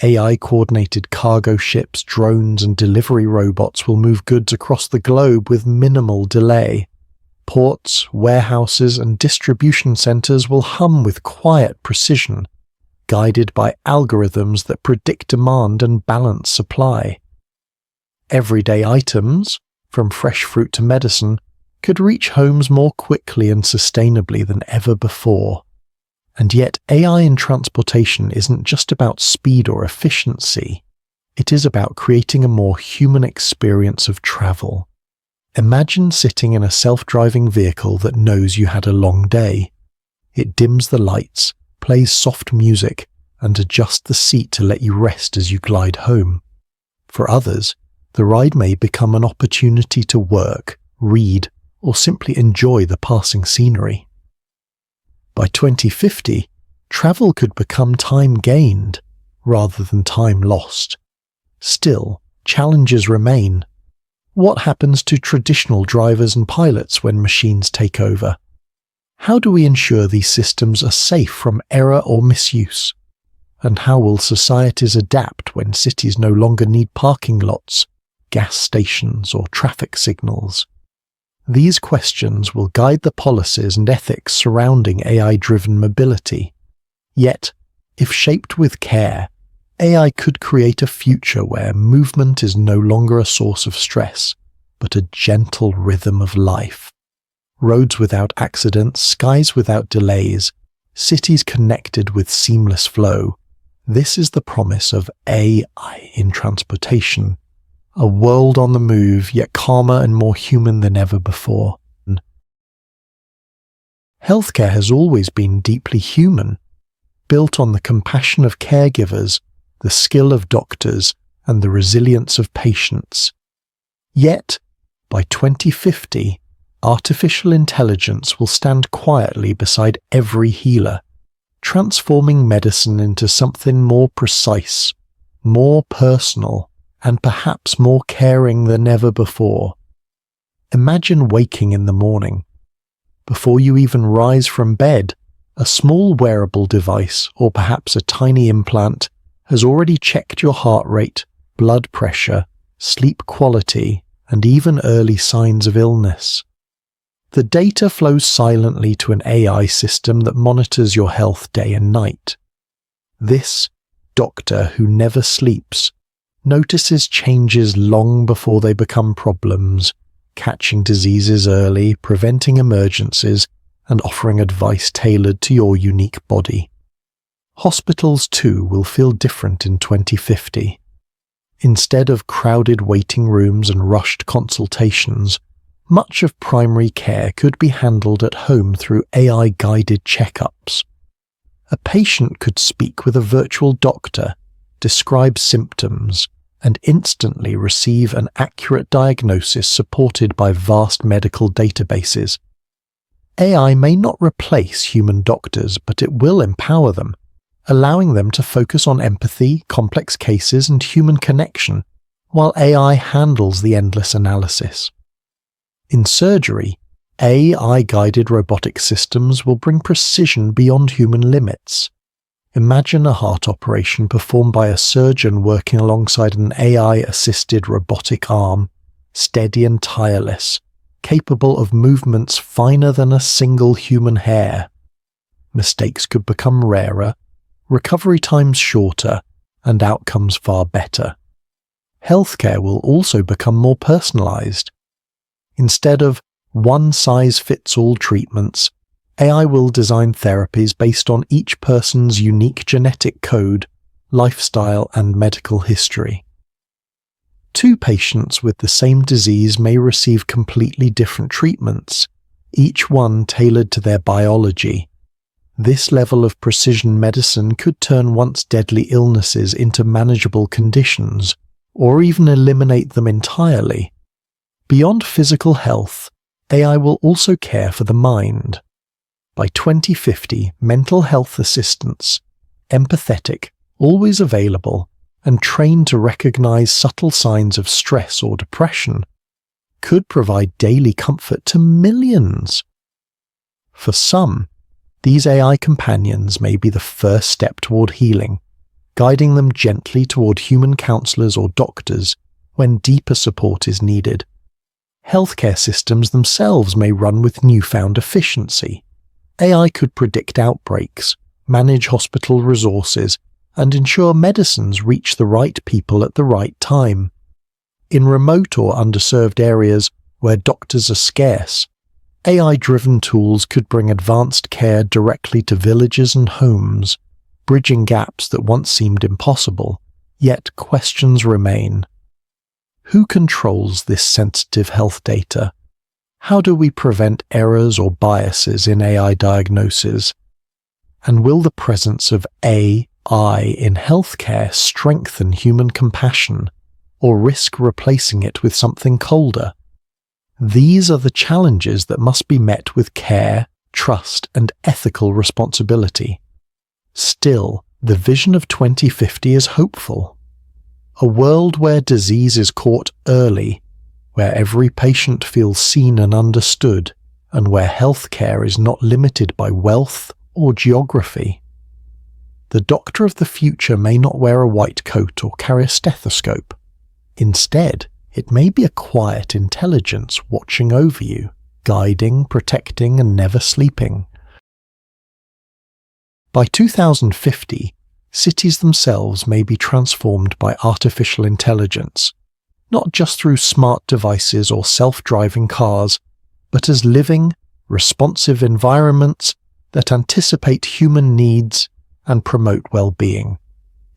AI-coordinated cargo ships, drones, and delivery robots will move goods across the globe with minimal delay. Ports, warehouses, and distribution centers will hum with quiet precision, guided by algorithms that predict demand and balance supply. Everyday items, from fresh fruit to medicine, could reach homes more quickly and sustainably than ever before. And yet AI in transportation isn't just about speed or efficiency. It is about creating a more human experience of travel. Imagine sitting in a self-driving vehicle that knows you had a long day. It dims the lights, plays soft music, and adjusts the seat to let you rest as you glide home. For others, the ride may become an opportunity to work, read, or simply enjoy the passing scenery. By 2050, travel could become time gained. rather than time lost. Still, challenges remain. What happens to traditional drivers and pilots when machines take over? How do we ensure these systems are safe from error or misuse? And how will societies adapt when cities no longer need parking lots, gas stations, or traffic signals? These questions will guide the policies and ethics surrounding AI-driven mobility. Yet, if shaped with care, AI could create a future where movement is no longer a source of stress, but a gentle rhythm of life. Roads without accidents, skies without delays, cities connected with seamless flow. This is the promise of AI in transportation. A world on the move, yet calmer and more human than ever before. Healthcare has always been deeply human, built on the compassion of caregivers, the skill of doctors, and the resilience of patients. Yet, by 2050, artificial intelligence will stand quietly beside every healer, transforming medicine into something more precise, more personal, and perhaps more caring than ever before. Imagine waking in the morning. Before you even rise from bed, a small wearable device, or perhaps a tiny implant, has already checked your heart rate, blood pressure, sleep quality, and even early signs of illness. The data flows silently to an AI system that monitors your health day and night. This doctor who never sleeps notices changes long before they become problems, catching diseases early, preventing emergencies, and offering advice tailored to your unique body. Hospitals too will feel different in 2050. Instead of crowded waiting rooms and rushed consultations, much of primary care could be handled at home through AI-guided checkups. A patient could speak with a virtual doctor, describe symptoms, and instantly receive an accurate diagnosis supported by vast medical databases. AI may not replace human doctors, but it will empower them, allowing them to focus on empathy, complex cases, and human connection, while AI handles the endless analysis. In surgery, AI-guided robotic systems will bring precision beyond human limits. Imagine a heart operation performed by a surgeon working alongside an AI-assisted robotic arm, steady and tireless, capable of movements finer than a single human hair. Mistakes could become rarer, recovery times shorter, and outcomes far better. Healthcare will also become more personalized. Instead of one-size-fits-all treatments, AI will design therapies based on each person's unique genetic code, lifestyle, and medical history. Two patients with the same disease may receive completely different treatments, each one tailored to their biology. This level of precision medicine could turn once deadly illnesses into manageable conditions, or even eliminate them entirely. Beyond physical health, AI will also care for the mind. By 2050, mental health assistants, empathetic, always available, and trained to recognize subtle signs of stress or depression, could provide daily comfort to millions. For some, these AI companions may be the first step toward healing, guiding them gently toward human counselors or doctors when deeper support is needed. Healthcare systems themselves may run with newfound efficiency. AI could predict outbreaks, manage hospital resources, and ensure medicines reach the right people at the right time. In remote or underserved areas where doctors are scarce, AI-driven tools could bring advanced care directly to villages and homes, bridging gaps that once seemed impossible, yet questions remain. Who controls this sensitive health data? How do we prevent errors or biases in AI diagnosis? And will the presence of AI in healthcare strengthen human compassion, or risk replacing it with something colder? These are the challenges that must be met with care, trust, and ethical responsibility. Still, The vision of 2050 is hopeful. A world where disease is caught early, where every patient feels seen and understood, and where healthcare is not limited by wealth or geography. The doctor of the future may not wear a white coat or carry a stethoscope. Instead, it may be a quiet intelligence watching over you, guiding, protecting, and never sleeping. By 2050, cities themselves may be transformed by artificial intelligence, not just through smart devices or self-driving cars, but as living, responsive environments that anticipate human needs and promote well-being.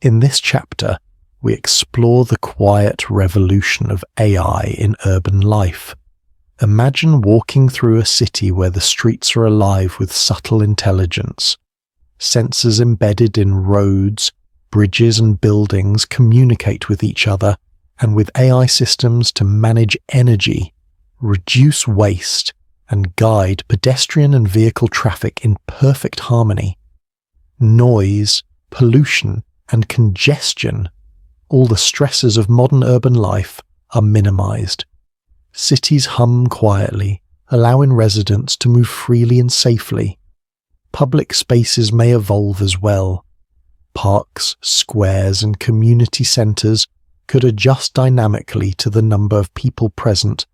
In this chapter, we explore the quiet revolution of AI in urban life. Imagine walking through a city where the streets are alive with subtle intelligence. Sensors embedded in roads, bridges and buildings communicate with each other, and with AI systems to manage energy, reduce waste, and guide pedestrian and vehicle traffic in perfect harmony. Noise, pollution, and congestion, all the stresses of modern urban life, are minimized. Cities hum quietly, allowing residents to move freely and safely. Public spaces may evolve as well. Parks, squares, and community centers could adjust dynamically to the number of people present,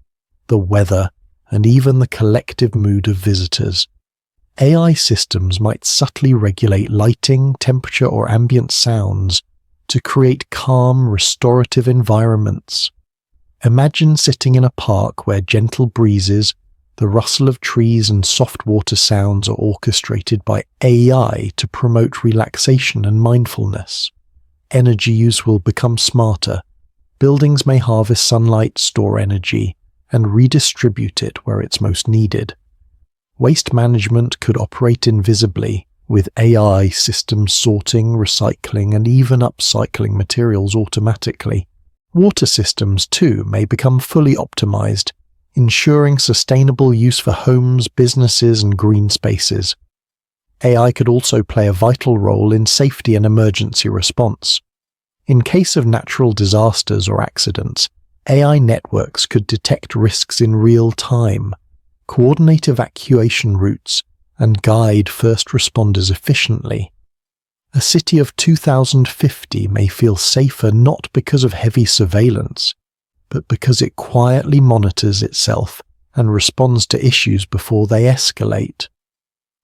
the weather, and even the collective mood of visitors. AI systems might subtly regulate lighting, temperature, or ambient sounds to create calm, restorative environments. Imagine sitting in a park where gentle breezes, the rustle of trees, and soft water sounds are orchestrated by AI to promote relaxation and mindfulness. Energy use will become smarter. Buildings may harvest sunlight, store energy, and redistribute it where it's most needed. Waste management could operate invisibly, with AI systems sorting, recycling, and even upcycling materials automatically. Water systems, too, may become fully optimized, ensuring sustainable use for homes, businesses, and green spaces. AI could also play a vital role in safety and emergency response. In case of natural disasters or accidents, AI networks could detect risks in real time, coordinate evacuation routes, and guide first responders efficiently. A city of 2050 may feel safer not because of heavy surveillance, but because it quietly monitors itself and responds to issues before they escalate.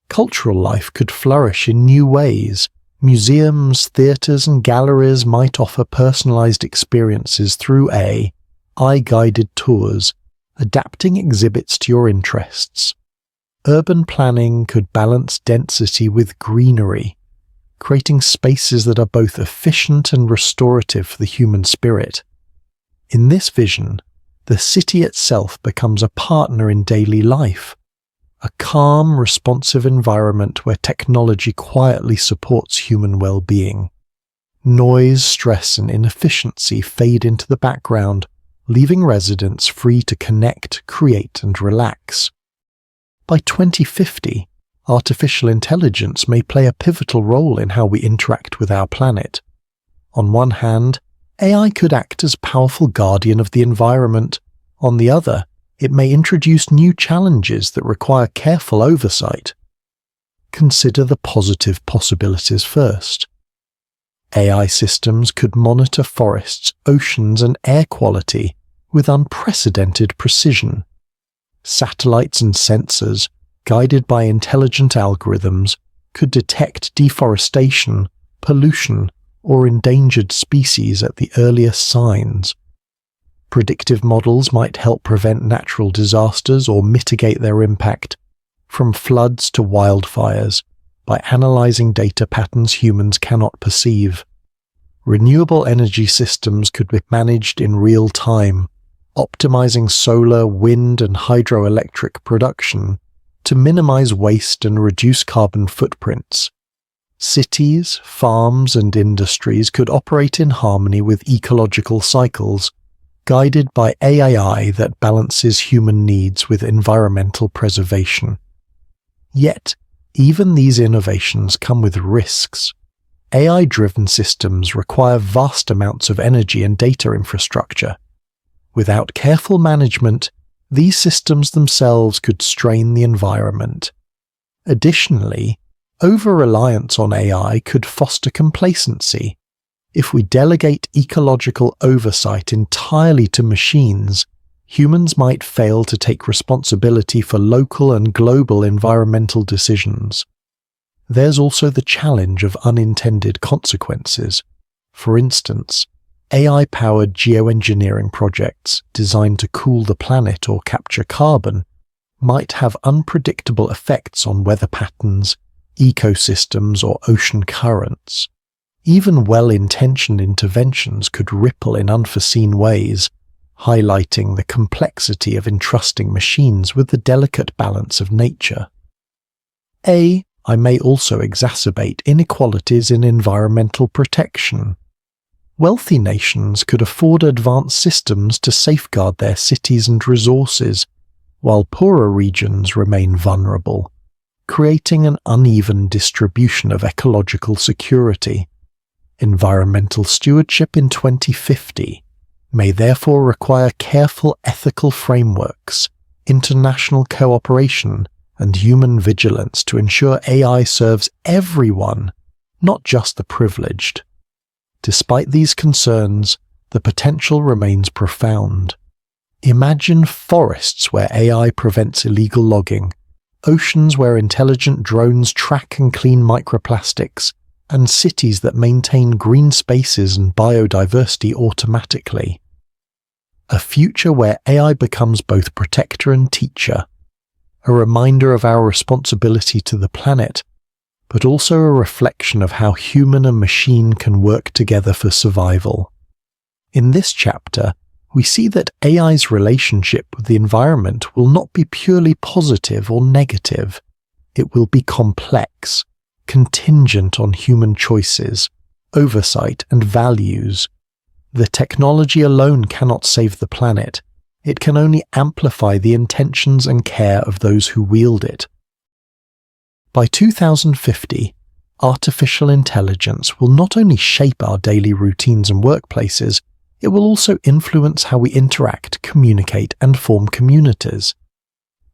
Cultural life could flourish in new ways. Museums, theatres, and galleries might offer personalised experiences through AI-guided tours, adapting exhibits to your interests. Urban planning could balance density with greenery, creating spaces that are both efficient and restorative for the human spirit. In this vision, the city itself becomes a partner in daily life, a calm, responsive environment where technology quietly supports human well-being. Noise, stress, and inefficiency fade into the background, leaving residents free to connect, create, and relax. By 2050, artificial intelligence may play a pivotal role in how we interact with our planet. On one hand, AI could act as powerful guardian of the environment. On the other, it may introduce new challenges that require careful oversight. Consider the positive possibilities first. AI systems could monitor forests, oceans, and air quality with unprecedented precision. Satellites and sensors, guided by intelligent algorithms, could detect deforestation, pollution, or endangered species at the earliest signs. Predictive models might help prevent natural disasters or mitigate their impact, from floods to wildfires, by analyzing data patterns humans cannot perceive. Renewable energy systems could be managed in real time, optimizing solar, wind, and hydroelectric production to minimize waste and reduce carbon footprints. Cities, farms, and industries could operate in harmony with ecological cycles, guided by AI that balances human needs with environmental preservation. Yet, even these innovations come with risks. AI-driven systems require vast amounts of energy and data infrastructure. Without careful management, these systems themselves could strain the environment. Additionally, over-reliance on AI could foster complacency. If we delegate ecological oversight entirely to machines, humans might fail to take responsibility for local and global environmental decisions. There's also the challenge of unintended consequences. For instance, AI-powered geoengineering projects designed to cool the planet or capture carbon might have unpredictable effects on weather patterns, ecosystems, or ocean currents. Even well-intentioned interventions could ripple in unforeseen ways, highlighting the complexity of entrusting machines with the delicate balance of nature. AI may also exacerbate inequalities in environmental protection. Wealthy nations could afford advanced systems to safeguard their cities and resources, while poorer regions remain vulnerable, creating an uneven distribution of ecological security. Environmental stewardship in 2050 may therefore require careful ethical frameworks, international cooperation, and human vigilance to ensure AI serves everyone, not just the privileged. Despite these concerns, the potential remains profound. Imagine forests where AI prevents illegal logging, oceans where intelligent drones track and clean microplastics, and cities that maintain green spaces and biodiversity automatically. A future where AI becomes both protector and teacher, a reminder of our responsibility to the planet, but also a reflection of how human and machine can work together for survival. In this chapter, we see that AI's relationship with the environment will not be purely positive or negative. It will be complex, contingent on human choices, oversight, and values. The technology alone cannot save the planet. It can only amplify the intentions and care of those who wield it. By 2050, artificial intelligence will not only shape our daily routines and workplaces, it will also influence how we interact, communicate, and form communities.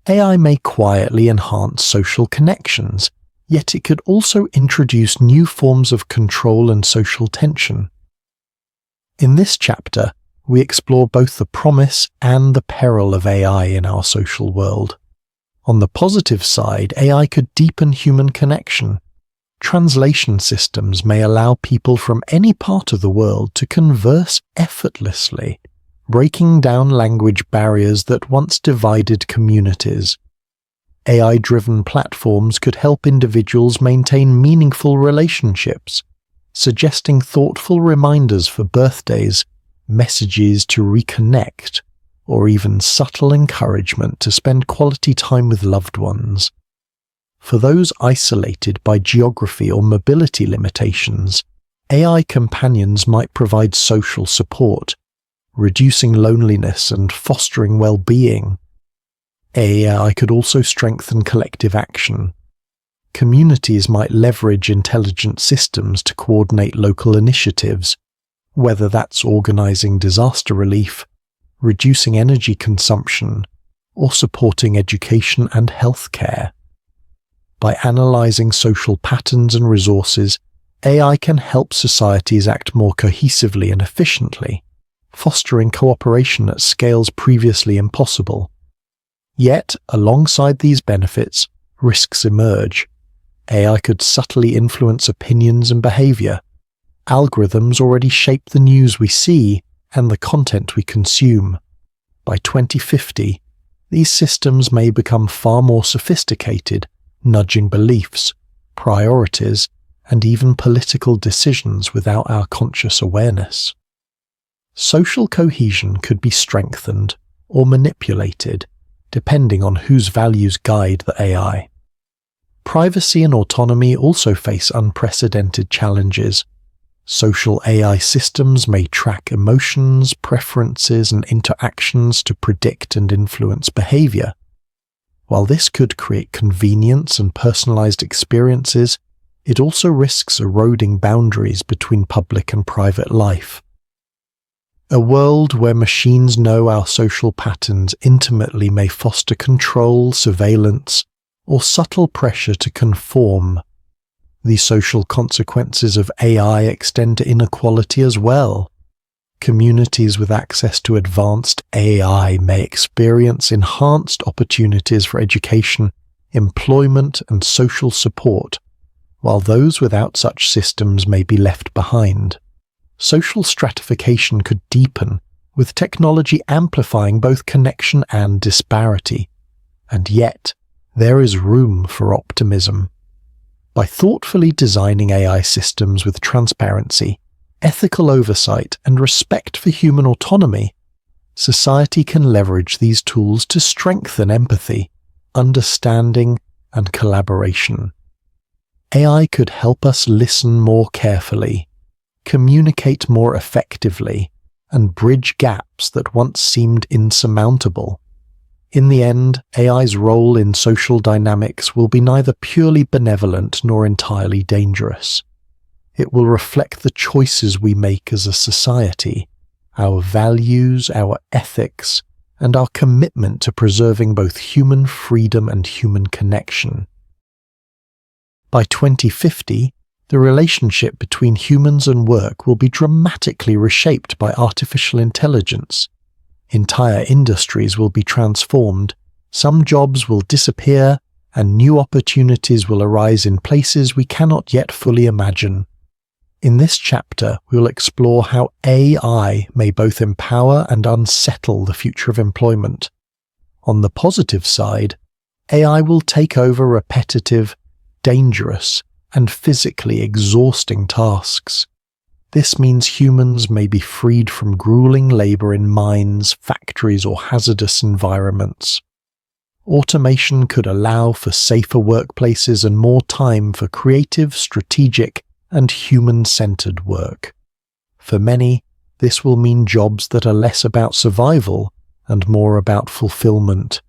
AI may quietly enhance social connections, yet it could also introduce new forms of control and social tension. In this chapter, we explore both the promise and the peril of AI in our social world. On the positive side, AI could deepen human connection. Translation systems may allow people from any part of the world to converse effortlessly, breaking down language barriers that once divided communities. AI-driven platforms could help individuals maintain meaningful relationships, suggesting thoughtful reminders for birthdays, messages to reconnect, or even subtle encouragement to spend quality time with loved ones. For those isolated by geography or mobility limitations, AI companions might provide social support, reducing loneliness and fostering well-being. AI could also strengthen collective action. Communities might leverage intelligent systems to coordinate local initiatives, whether that's organizing disaster relief, reducing energy consumption, or supporting education and healthcare. By analyzing social patterns and resources, AI can help societies act more cohesively and efficiently, fostering cooperation at scales previously impossible. Yet, alongside these benefits, risks emerge. AI could subtly influence opinions and behavior. Algorithms already shape the news we see and the content we consume. By 2050, these systems may become far more sophisticated, nudging beliefs, priorities, and even political decisions without our conscious awareness. Social cohesion could be strengthened or manipulated, depending on whose values guide the AI. Privacy and autonomy also face unprecedented challenges. Social AI systems may track emotions, preferences, and interactions to predict and influence behavior. While this could create convenience and personalized experiences, it also risks eroding boundaries between public and private life. A world where machines know our social patterns intimately may foster control, surveillance, or subtle pressure to conform. The social consequences of AI extend to inequality as well. Communities with access to advanced AI may experience enhanced opportunities for education, employment, and social support, while those without such systems may be left behind. Social stratification could deepen, with technology amplifying both connection and disparity. And yet, there is room for optimism. By thoughtfully designing AI systems with transparency, ethical oversight, and respect for human autonomy, society can leverage these tools to strengthen empathy, understanding, and collaboration. AI could help us listen more carefully, communicate more effectively, and bridge gaps that once seemed insurmountable. In the end, AI's role in social dynamics will be neither purely benevolent nor entirely dangerous. It will reflect the choices we make as a society, our values, our ethics, and our commitment to preserving both human freedom and human connection. By 2050, the relationship between humans and work will be dramatically reshaped by artificial intelligence. Entire industries will be transformed, some jobs will disappear, and new opportunities will arise in places we cannot yet fully imagine. In this chapter, we will explore how AI may both empower and unsettle the future of employment. On the positive side, AI will take over repetitive, dangerous, and physically exhausting tasks. This means humans may be freed from grueling labor in mines, factories, or hazardous environments. Automation could allow for safer workplaces and more time for creative, strategic, and human-centered work. For many, this will mean jobs that are less about survival and more about fulfillment.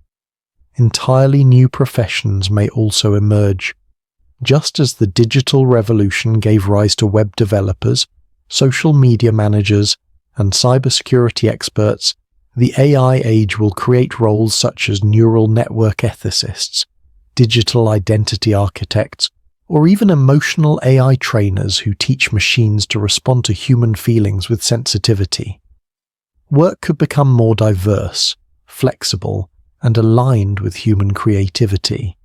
Entirely new professions may also emerge. Just as the digital revolution gave rise to web developers, social media managers, and cybersecurity experts, the AI age will create roles such as neural network ethicists, digital identity architects, or even emotional AI trainers who teach machines to respond to human feelings with sensitivity. Work could become more diverse, flexible, and aligned with human creativity.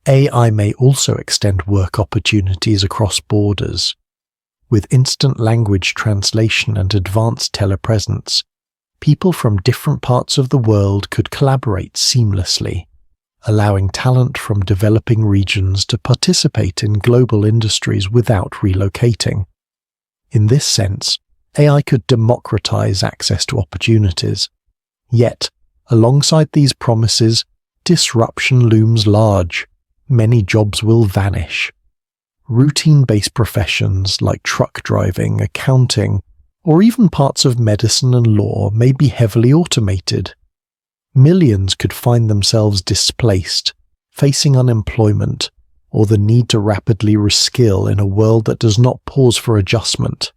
AI may also extend work opportunities across borders. With instant language translation and advanced telepresence, people from different parts of the world could collaborate seamlessly, allowing talent from developing regions to participate in global industries without relocating. In this sense, AI could democratize access to opportunities. Yet, alongside these promises, disruption looms large. Many jobs will vanish. Routine-based professions like truck driving, accounting, or even parts of medicine and law may be heavily automated. Millions could find themselves displaced, facing unemployment, or the need to rapidly reskill in a world that does not pause for adjustment.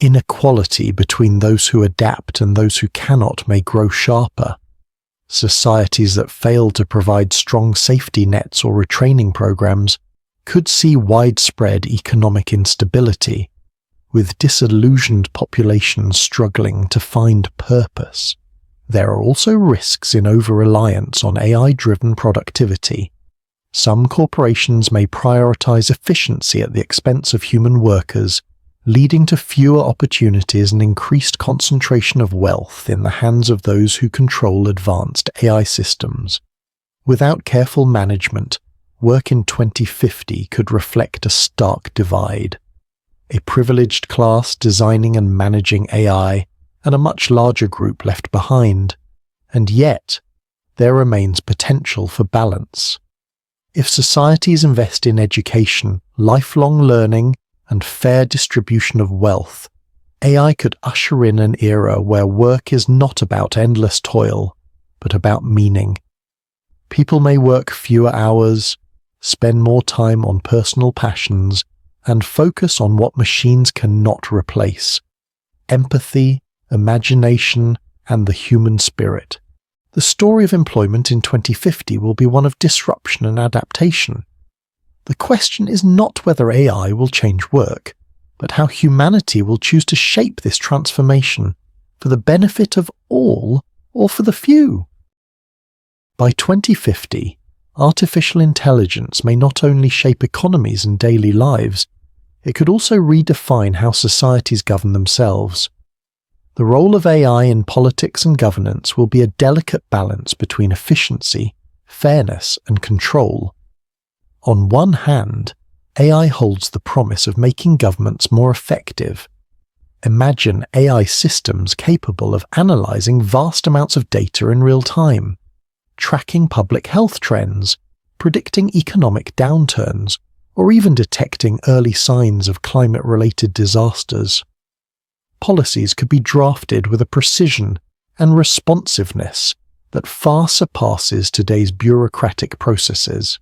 Inequality between those who adapt and those who cannot may grow sharper. Societies that fail to provide strong safety nets or retraining programs could see widespread economic instability, with disillusioned populations struggling to find purpose. There are also risks in over-reliance on AI-driven productivity. Some corporations may prioritize efficiency at the expense of human workers, leading to fewer opportunities and increased concentration of wealth in the hands of those who control advanced AI systems. Without careful management, work in 2050 could reflect a stark divide. A privileged class designing and managing AI, and a much larger group left behind. And yet, there remains potential for balance. If societies invest in education, lifelong learning, and fair distribution of wealth, AI could usher in an era where work is not about endless toil, but about meaning. People may work fewer hours, spend more time on personal passions, and focus on what machines cannot replace: empathy, imagination, and the human spirit. The story of employment in 2050 will be one of disruption and adaptation. The question is not whether AI will change work, but how humanity will choose to shape this transformation for the benefit of all or for the few. By 2050, artificial intelligence may not only shape economies and daily lives, it could also redefine how societies govern themselves. The role of AI in politics and governance will be a delicate balance between efficiency, fairness, and control. On one hand, AI holds the promise of making governments more effective. Imagine AI systems capable of analysing vast amounts of data in real time, tracking public health trends, predicting economic downturns, or even detecting early signs of climate-related disasters. Policies could be drafted with a precision and responsiveness that far surpasses today's bureaucratic processes.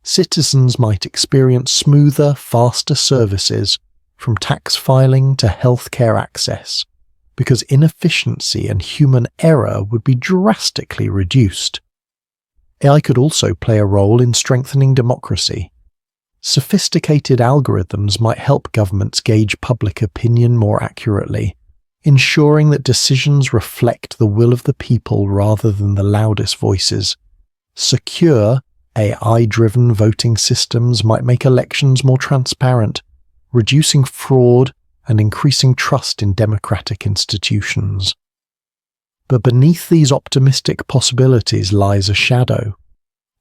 Citizens might experience smoother, faster services, from tax filing to healthcare access, because inefficiency and human error would be drastically reduced. AI could also play a role in strengthening democracy. Sophisticated algorithms might help governments gauge public opinion more accurately, ensuring that decisions reflect the will of the people rather than the loudest voices. Secure, AI-driven voting systems might make elections more transparent, reducing fraud and increasing trust in democratic institutions. But beneath these optimistic possibilities lies a shadow.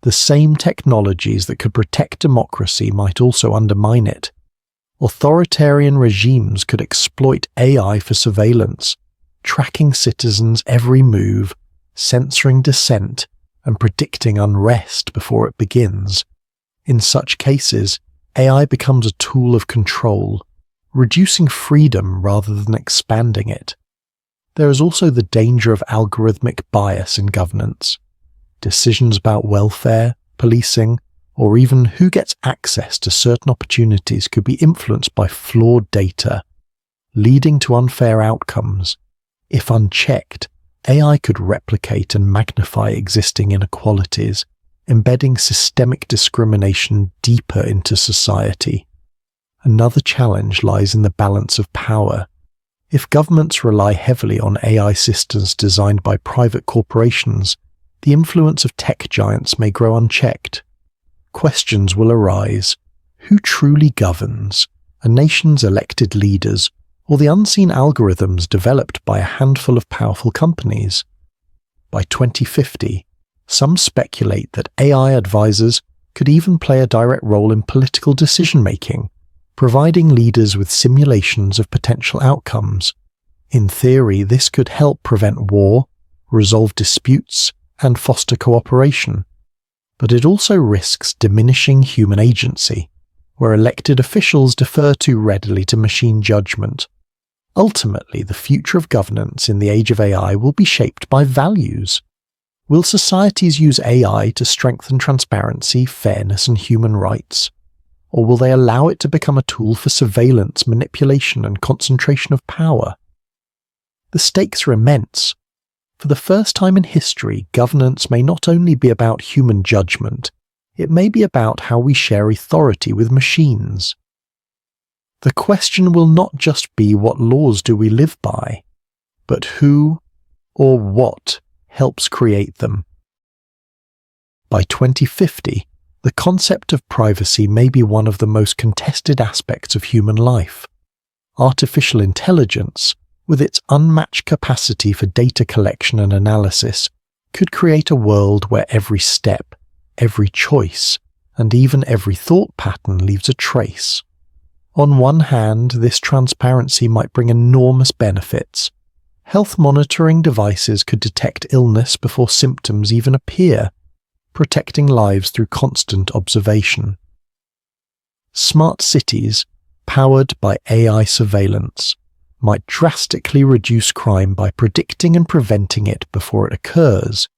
The same technologies that could protect democracy might also undermine it. Authoritarian regimes could exploit AI for surveillance, tracking citizens' every move, censoring dissent, and predicting unrest before it begins. In such cases, AI becomes a tool of control, reducing freedom rather than expanding it. There is also the danger of algorithmic bias in governance. Decisions about welfare, policing, or even who gets access to certain opportunities could be influenced by flawed data, leading to unfair outcomes. If unchecked, AI could replicate and magnify existing inequalities, embedding systemic discrimination deeper into society. Another challenge lies in the balance of power. If governments rely heavily on AI systems designed by private corporations, the influence of tech giants may grow unchecked. Questions will arise: who truly governs? A nation's elected leaders, or the unseen algorithms developed by a handful of powerful companies? By 2050, some speculate that AI advisors could even play a direct role in political decision-making, providing leaders with simulations of potential outcomes. In theory, this could help prevent war, resolve disputes, and foster cooperation. But it also risks diminishing human agency, where elected officials defer too readily to machine judgment. Ultimately, the future of governance in the age of AI will be shaped by values. Will societies use AI to strengthen transparency, fairness, and human rights? Or will they allow it to become a tool for surveillance, manipulation, and concentration of power? The stakes are immense. For the first time in history, governance may not only be about human judgment, it may be about how we share authority with machines. The question will not just be what laws do we live by, but who or what helps create them. By 2050, the concept of privacy may be one of the most contested aspects of human life. Artificial intelligence, with its unmatched capacity for data collection and analysis, could create a world where every step, every choice, and even every thought pattern leaves a trace. On one hand, this transparency might bring enormous benefits. Health monitoring devices could detect illness before symptoms even appear, protecting lives through constant observation. Smart cities, powered by AI surveillance, might drastically reduce crime by predicting and preventing it before it occurs.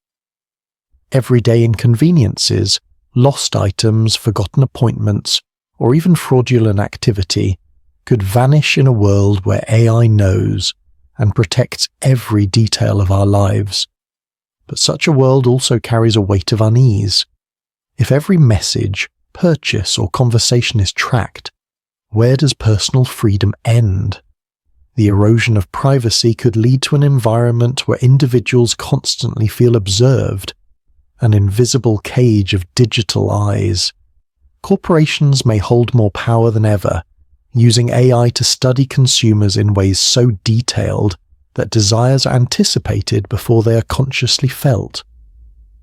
Everyday inconveniences, lost items, forgotten appointments, or even fraudulent activity could vanish in a world where AI knows and protects every detail of our lives. But such a world also carries a weight of unease. If every message, purchase, or conversation is tracked, where does personal freedom end? The erosion of privacy could lead to an environment where individuals constantly feel observed, an invisible cage of digital eyes. Corporations may hold more power than ever, using AI to study consumers in ways so detailed that desires are anticipated before they are consciously felt.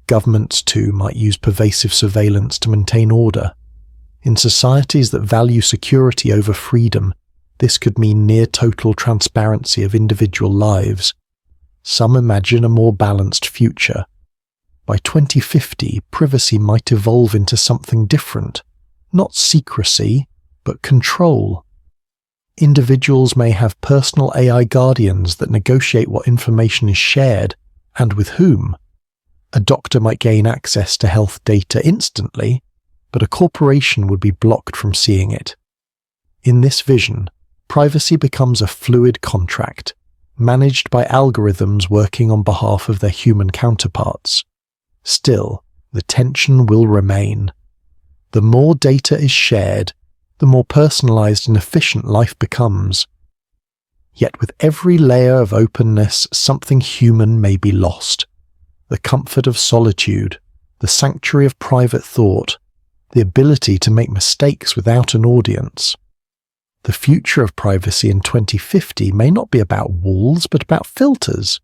Governments, too, might use pervasive surveillance to maintain order. In societies that value security over freedom, this could mean near-total transparency of individual lives. Some imagine a more balanced future. By 2050, privacy might evolve into something different, not secrecy, but control. Individuals may have personal AI guardians that negotiate what information is shared and with whom. A doctor might gain access to health data instantly, but a corporation would be blocked from seeing it. In this vision, privacy becomes a fluid contract, managed by algorithms working on behalf of their human counterparts. Still, the tension will remain. The more data is shared, the more personalized and efficient life becomes. Yet with every layer of openness, something human may be lost. The comfort of solitude, the sanctuary of private thought, the ability to make mistakes without an audience. The future of privacy in 2050 may not be about walls, but about filters.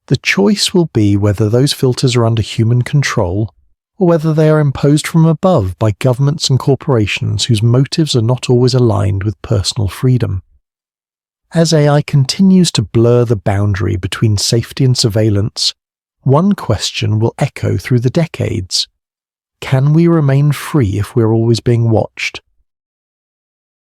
The choice will be whether those filters are under human control, or whether they are imposed from above by governments and corporations whose motives are not always aligned with personal freedom. As AI continues to blur the boundary between safety and surveillance, one question will echo through the decades. Can we remain free if we're always being watched?